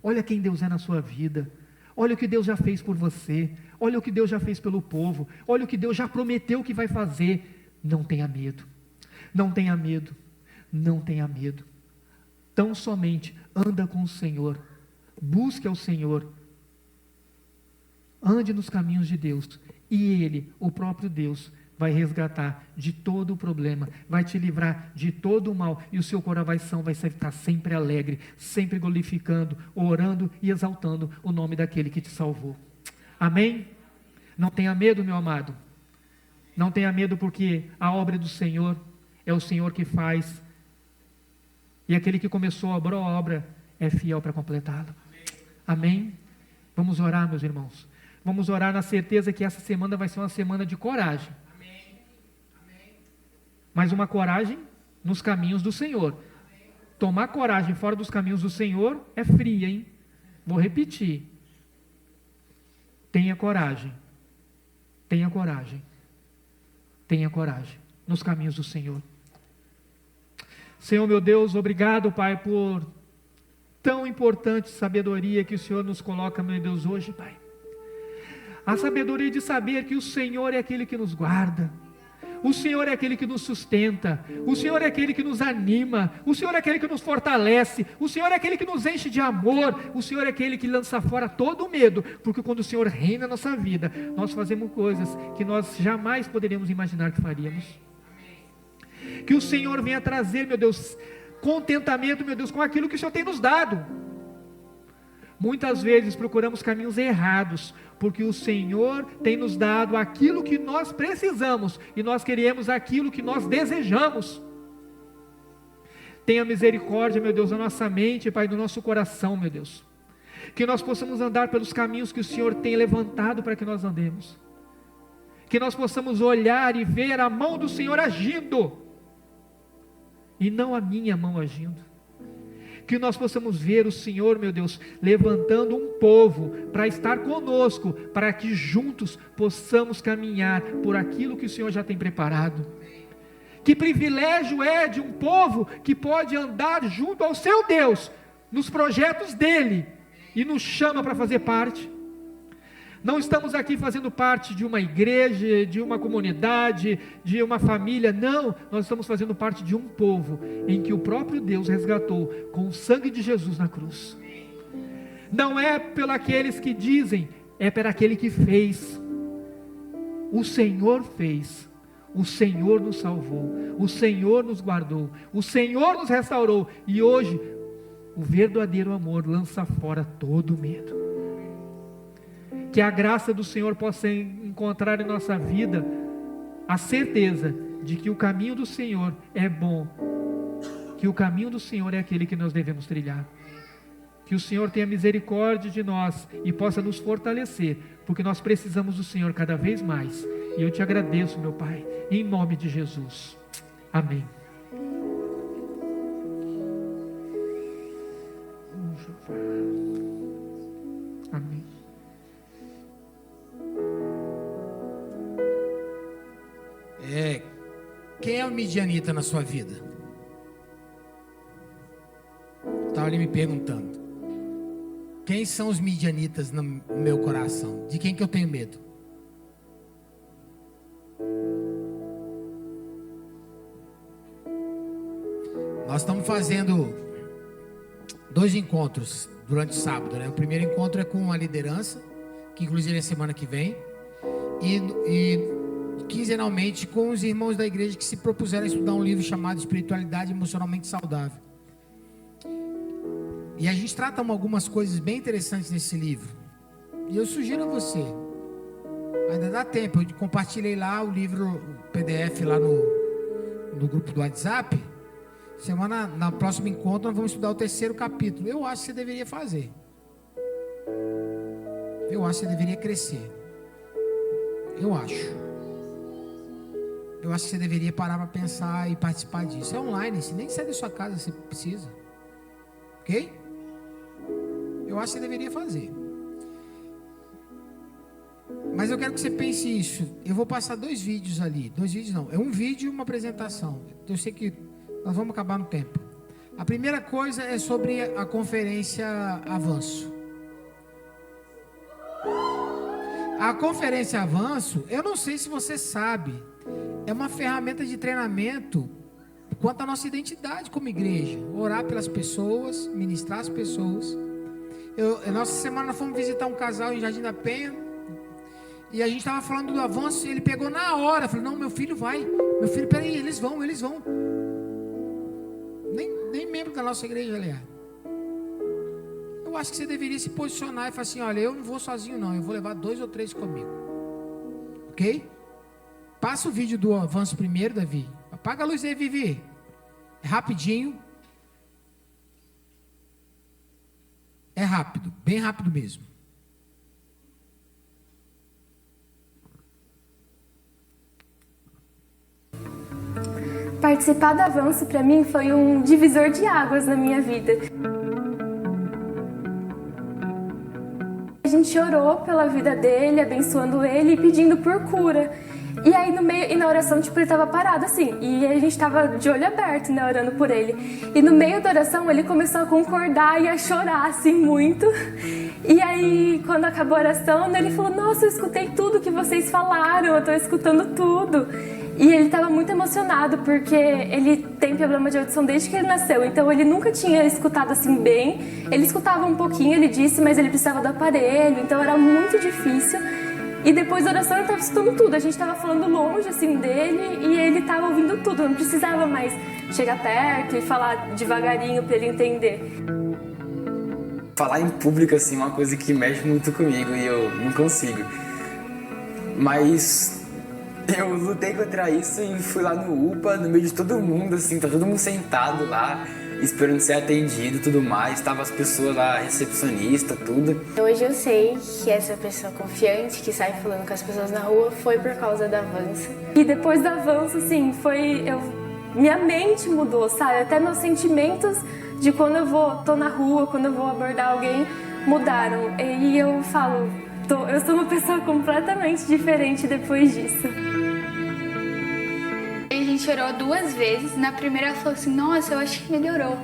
Olha quem Deus é na sua vida. Olha o que Deus já fez por você. Olha o que Deus já fez pelo povo. Olha o que Deus já prometeu que vai fazer. Não tenha medo. Não tenha medo. Não tenha medo. Tão somente anda com o Senhor. Busque ao Senhor. Ande nos caminhos de Deus. E Ele, o próprio Deus, vai resgatar de todo o problema, vai te livrar de todo o mal, e o seu coração vai estar sempre alegre, sempre glorificando, orando e exaltando o nome daquele que te salvou. Amém? Não tenha medo, meu amado. Não tenha medo, porque a obra do Senhor é o Senhor que faz, e aquele que começou a boa obra é fiel para completá-la. Amém? Vamos orar, meus irmãos. Vamos orar na certeza que essa semana vai ser uma semana de coragem. Mas uma coragem nos caminhos do Senhor. Tomar coragem fora dos caminhos do Senhor é fria, hein? Vou repetir. Tenha coragem. Tenha coragem. Tenha coragem nos caminhos do Senhor. Senhor meu Deus, obrigado, Pai, por tão importante sabedoria que o Senhor nos coloca, meu Deus, hoje, Pai. A sabedoria de saber que o Senhor é aquele que nos guarda. O Senhor é aquele que nos sustenta, o Senhor é aquele que nos anima, o Senhor é aquele que nos fortalece, o Senhor é aquele que nos enche de amor, o Senhor é aquele que lança fora todo o medo, porque quando o Senhor reina na nossa vida, nós fazemos coisas que nós jamais poderíamos imaginar que faríamos. Que o Senhor venha trazer, meu Deus, contentamento, meu Deus, com aquilo que o Senhor tem nos dado. Muitas vezes procuramos caminhos errados, porque o Senhor tem nos dado aquilo que nós precisamos, e nós queremos aquilo que nós desejamos. Tenha misericórdia, meu Deus, da nossa mente, Pai, do nosso coração, meu Deus. Que nós possamos andar pelos caminhos que o Senhor tem levantado para que nós andemos. Que nós possamos olhar e ver a mão do Senhor agindo, e não a minha mão agindo. Que nós possamos ver o Senhor, meu Deus, levantando um povo para estar conosco, para que juntos possamos caminhar por aquilo que o Senhor já tem preparado. Que privilégio é de um povo que pode andar junto ao seu Deus, nos projetos dele, e nos chama para fazer parte. Não estamos aqui fazendo parte de uma igreja, de uma comunidade, de uma família, não, nós estamos fazendo parte de um povo, em que o próprio Deus resgatou com o sangue de Jesus na cruz. Não é pelos aqueles que dizem, é para aquele que fez. O Senhor fez, o Senhor nos salvou, o Senhor nos guardou, o Senhor nos restaurou, e hoje, o verdadeiro amor lança fora todo medo. Que a graça do Senhor possa encontrar em nossa vida a certeza de que o caminho do Senhor é bom, que o caminho do Senhor é aquele que nós devemos trilhar. Que o Senhor tenha misericórdia de nós e possa nos fortalecer, porque nós precisamos do Senhor cada vez mais. E eu te agradeço, meu Pai, em nome de Jesus. Amém. Amém. Quem é o midianita na sua vida? Estava ali me perguntando. Quem são os midianitas no meu coração? De quem que eu tenho medo? Nós estamos fazendo 2 encontros durante o sábado, né? O primeiro encontro é com a liderança, que inclusive é semana que vem, e quinzenalmente com os irmãos da igreja que se propuseram a estudar um livro chamado Espiritualidade Emocionalmente Saudável. E a gente trata algumas coisas bem interessantes nesse livro. E eu sugiro a você, ainda dá tempo, eu compartilhei lá o livro, o PDF lá no grupo do WhatsApp. Na próximo encontro nós vamos estudar o 3º capítulo. Eu acho que você deveria fazer. Eu acho que você deveria crescer. Eu acho que você deveria parar para pensar e participar disso. É online, se nem sair da sua casa você precisa. Ok? Eu acho que você deveria fazer. Mas eu quero que você pense isso. Eu vou passar 2 vídeos ali. 2 vídeos não, é um vídeo e uma apresentação. Eu sei que nós vamos acabar no tempo. A primeira coisa é sobre a conferência Avanço. A conferência Avanço, eu não sei se você sabe, é uma ferramenta de treinamento quanto à nossa identidade como igreja. Orar pelas pessoas, ministrar as pessoas. Nossa semana nós fomos visitar um casal em Jardim da Penha, e a gente estava falando do Avanço, e ele pegou na hora, falou, não, meu filho vai. Meu filho, peraí, eles vão. Nem membro da nossa igreja, aliás. Eu acho que você deveria se posicionar e falar assim, olha, eu não vou sozinho não, eu vou levar 2 ou 3 comigo. Ok? Passa o vídeo do Avanço primeiro, Davi. Apaga a luz aí, Vivi. É rapidinho. É rápido, bem rápido mesmo. Participar do Avanço para mim foi um divisor de águas na minha vida. A gente orou pela vida dele, abençoando ele e pedindo por cura. E aí no meio, e na oração, tipo, ele tava parado assim, e a gente tava de olho aberto, né, orando por ele. E no meio da oração ele começou a concordar e a chorar assim muito. E aí quando acabou a oração, ele falou, nossa, eu escutei tudo que vocês falaram, eu tô escutando tudo. E ele estava muito emocionado porque ele tem problema de audição desde que ele nasceu, então ele nunca tinha escutado assim bem. Ele escutava um pouquinho, ele disse, mas ele precisava do aparelho, então era muito difícil. E depois da oração ele estava escutando tudo, a gente estava falando longe assim dele e ele estava ouvindo tudo, não precisava mais chegar perto e falar devagarinho para ele entender. Falar em público assim é uma coisa que mexe muito comigo e eu não consigo. Mas eu lutei contra isso e fui lá no UPA, no meio de todo mundo, assim, tá todo mundo sentado lá, esperando ser atendido e tudo mais. Tava as pessoas lá, recepcionista, tudo. Hoje eu sei que essa pessoa confiante, que sai falando com as pessoas na rua, foi por causa do Avanço. E depois do Avanço, assim, minha mente mudou, sabe? Até meus sentimentos de quando tô na rua, quando eu vou abordar alguém, mudaram. E eu falo, eu sou uma pessoa completamente diferente depois disso. A gente orou 2 vezes. Na primeira ela falou assim, nossa, eu acho que melhorou.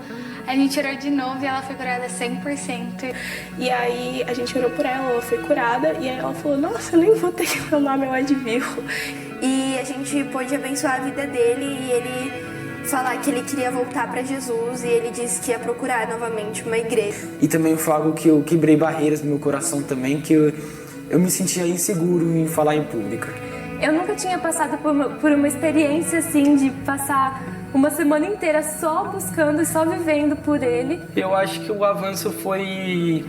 A gente orou de novo e ela foi curada 100%. E aí a gente orou por ela foi curada. E aí ela falou, nossa, eu nem vou ter que tomar meu Advil. E a gente pôde abençoar a vida dele e ele falar que ele queria voltar para Jesus e ele disse que ia procurar novamente uma igreja. E também foi algo que eu quebrei barreiras no meu coração também, que eu me sentia inseguro em falar em público. Eu nunca tinha passado por uma experiência assim de passar uma semana inteira só buscando e só vivendo por ele. Eu acho que o Avanço foi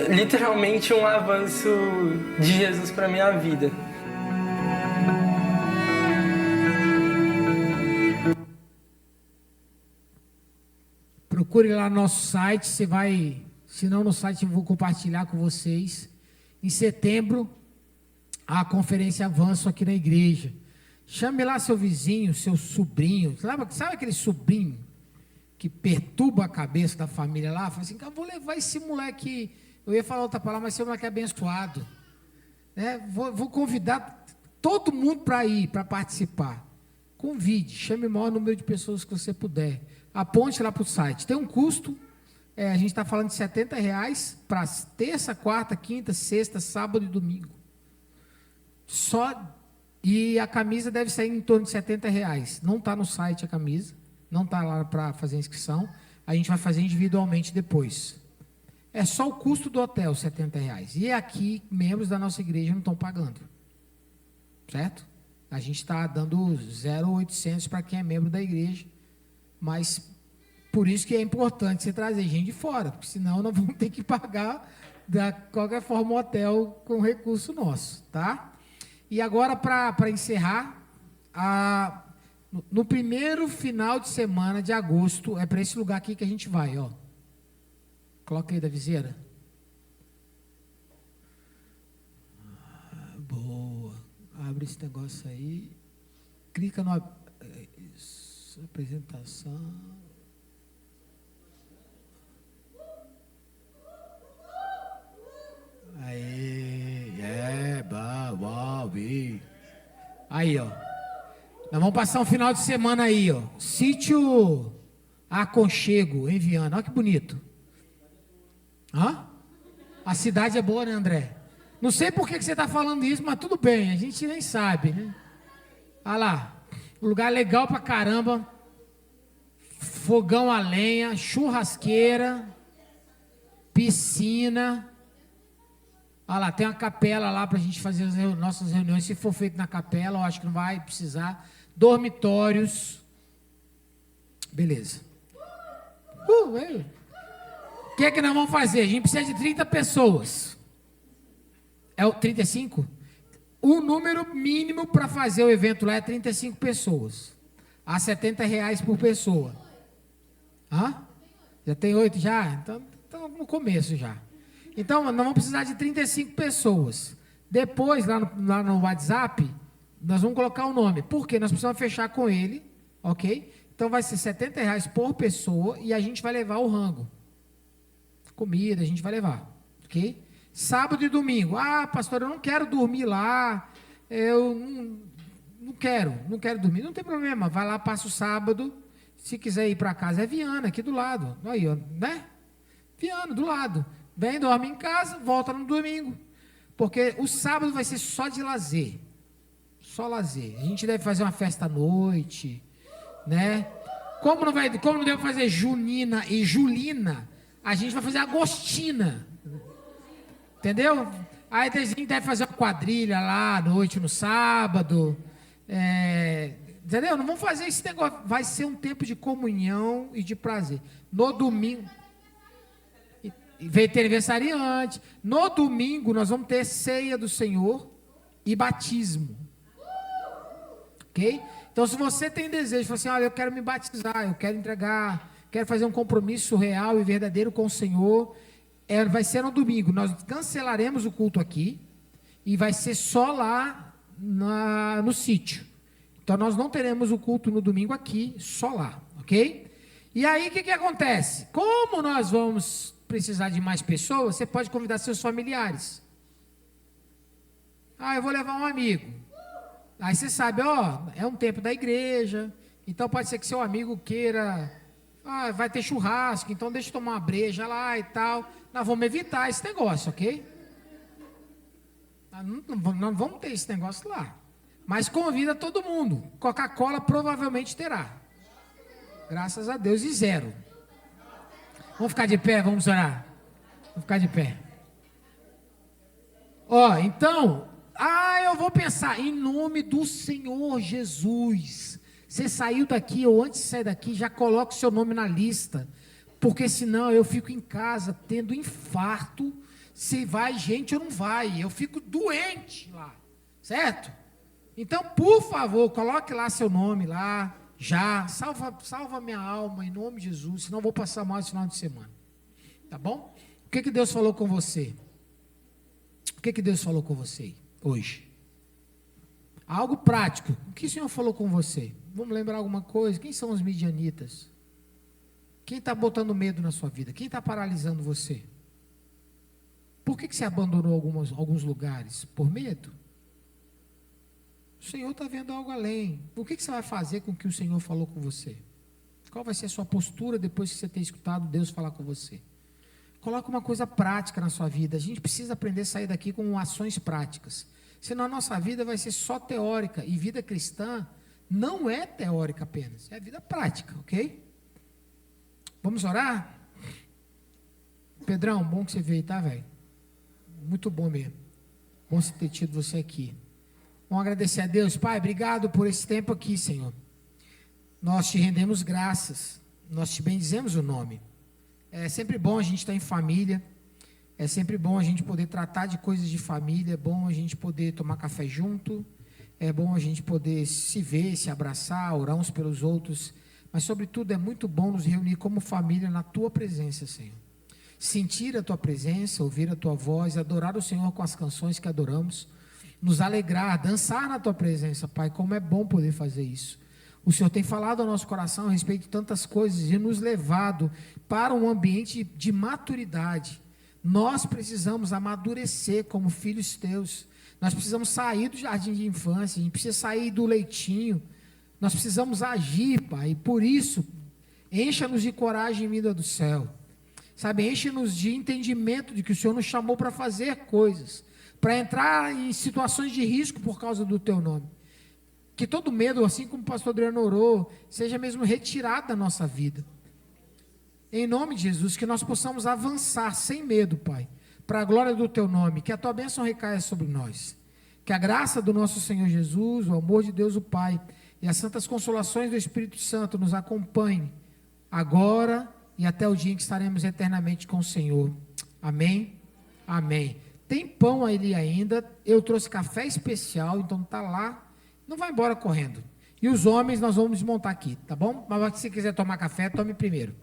literalmente um avanço de Jesus para minha vida. Procure lá no nosso site, se não no site eu vou compartilhar com vocês. Em setembro, a conferência Avanço aqui na igreja. Chame lá seu vizinho, seu sobrinho. Sabe aquele sobrinho que perturba a cabeça da família lá? Fala assim, eu vou levar esse moleque. Eu ia falar outra palavra, mas esse moleque é abençoado. Vou convidar todo mundo para ir, para participar. Convide, chame o maior número de pessoas que você puder. Aponte lá para o site. Tem um custo. A gente está falando de R$70 para terça, quarta, quinta, sexta, sábado e domingo. E a camisa deve sair em torno de R$70. Não está no site a camisa, não está lá para fazer inscrição. A gente vai fazer individualmente depois. É só o custo do hotel, R$70. E aqui, membros da nossa igreja não estão pagando. Certo? A gente está dando 0,800 para quem é membro da igreja. Mas por isso que é importante você trazer gente de fora, porque senão nós vamos ter que pagar de qualquer forma o hotel com recurso nosso, tá? E agora, para encerrar, no primeiro final de semana de agosto, é para esse lugar aqui que a gente vai, ó. Coloca aí da viseira. Boa. Abre esse negócio aí. Clica no... Isso, apresentação... Aí, Aí, ó. Nós vamos passar um final de semana aí, ó. Sítio Aconchego, em Viana. Olha que bonito. Hã? A cidade é boa, né, André? Não sei por que você está falando isso, mas tudo bem, a gente nem sabe, né? Olha lá, lugar legal pra caramba. Fogão a lenha, churrasqueira, piscina. Olha lá, tem uma capela lá pra gente fazer as nossas reuniões. Se for feito na capela, eu acho que não vai precisar. Dormitórios. Beleza. O que é que nós vamos fazer? A gente precisa de 30 pessoas. É o 35? O número mínimo para fazer o evento lá é 35 pessoas. A R$70 por pessoa. Hã? Já tem 8 já? Então no começo já. Então, nós vamos precisar de 35 pessoas. Depois, lá no WhatsApp, nós vamos colocar o nome. Por quê? Nós precisamos fechar com ele, ok? Então, vai ser R$70 por pessoa e a gente vai levar o rango. Comida, a gente vai levar, ok? Sábado e domingo. Ah, pastor, eu não quero dormir lá. Eu não quero dormir. Não tem problema, vai lá, passa o sábado. Se quiser ir para casa, é Viana, aqui do lado. Aí, ó, né? Viana, do lado. Vem, dorme em casa, volta no domingo. Porque o sábado vai ser só de lazer. Só lazer. A gente deve fazer uma festa à noite, né? Como não deve fazer junina e julina, a gente vai fazer agostina. Entendeu? Aí a gente deve fazer uma quadrilha lá à noite, no sábado. Entendeu? Não vamos fazer esse negócio. Vai ser um tempo de comunhão e de prazer. No domingo... Veio ter aniversariante. No domingo nós vamos ter ceia do Senhor e batismo. Ok? Então, se você tem desejo, fala assim, olha, eu quero me batizar, eu quero entregar, quero fazer um compromisso real e verdadeiro com o Senhor, vai ser no domingo. Nós cancelaremos o culto aqui e vai ser só lá no sítio. Então, nós não teremos o culto no domingo aqui, só lá, ok? E aí, o que acontece? Como nós vamos precisar de mais pessoas, você pode convidar seus familiares. Ah, eu vou levar um amigo. Aí você sabe, ó, é um tempo da igreja, então pode ser que seu amigo queira, vai ter churrasco, então deixa eu tomar uma breja lá e tal. Nós vamos evitar esse negócio, ok? Não vamos ter esse negócio lá. Mas convida todo mundo. Coca-Cola provavelmente terá. Graças a Deus, e 0. Vamos ficar de pé, vamos orar. Vamos ficar de pé. Ó, então, eu vou pensar, em nome do Senhor Jesus. Você saiu daqui, ou antes de sair daqui, já coloca o seu nome na lista. Porque senão eu fico em casa tendo infarto. Se vai gente ou não vai. Eu fico doente lá. Certo? Então, por favor, coloque lá seu nome lá. Já, salva minha alma em nome de Jesus, senão eu vou passar mal esse final de semana. Tá bom? O que Deus falou com você? O que Deus falou com você hoje? Algo prático. O que o Senhor falou com você? Vamos lembrar alguma coisa? Quem são os midianitas? Quem está botando medo na sua vida? Quem está paralisando você? Por que você abandonou alguns lugares? Por medo? O Senhor está vendo algo além. O que você vai fazer com o que o Senhor falou com você? Qual vai ser a sua postura depois que você ter escutado Deus falar com você? Coloque uma coisa prática na sua vida. A gente precisa aprender a sair daqui com ações práticas. Senão a nossa vida vai ser só teórica. E vida cristã não é teórica apenas. É vida prática, ok? Vamos orar? Pedrão, bom que você veio, tá, velho? Muito bom mesmo. Bom ter tido você aqui. Vamos agradecer a Deus. Pai, obrigado por esse tempo aqui, Senhor. Nós te rendemos graças. Nós te bendizemos o nome. É sempre bom a gente estar em família. É sempre bom a gente poder tratar de coisas de família. É bom a gente poder tomar café junto. É bom a gente poder se ver, se abraçar, orar uns pelos outros. Mas, sobretudo, é muito bom nos reunir como família na tua presença, Senhor. Sentir a tua presença, ouvir a tua voz, adorar o Senhor com as canções que adoramos. Nos alegrar, dançar na tua presença, Pai, como é bom poder fazer isso. O Senhor tem falado ao nosso coração a respeito de tantas coisas e nos levado para um ambiente de maturidade. Nós precisamos amadurecer como filhos teus. Nós precisamos sair do jardim de infância, a gente precisa sair do leitinho. Nós precisamos agir, Pai, e por isso, encha-nos de coragem vinda do céu. Sabe, enche-nos de entendimento de que o Senhor nos chamou para fazer coisas, para entrar em situações de risco por causa do Teu nome. Que todo medo, assim como o pastor Adriano orou, seja mesmo retirado da nossa vida. Em nome de Jesus, que nós possamos avançar sem medo, Pai, para a glória do Teu nome, que a Tua bênção recaia sobre nós. Que a graça do nosso Senhor Jesus, o amor de Deus o Pai e as santas consolações do Espírito Santo nos acompanhem agora e até o dia em que estaremos eternamente com o Senhor. Amém? Amém. Tem pão ali ainda, eu trouxe café especial, então tá lá, não vai embora correndo. E os homens nós vamos desmontar aqui, tá bom? Mas se você quiser tomar café, tome primeiro.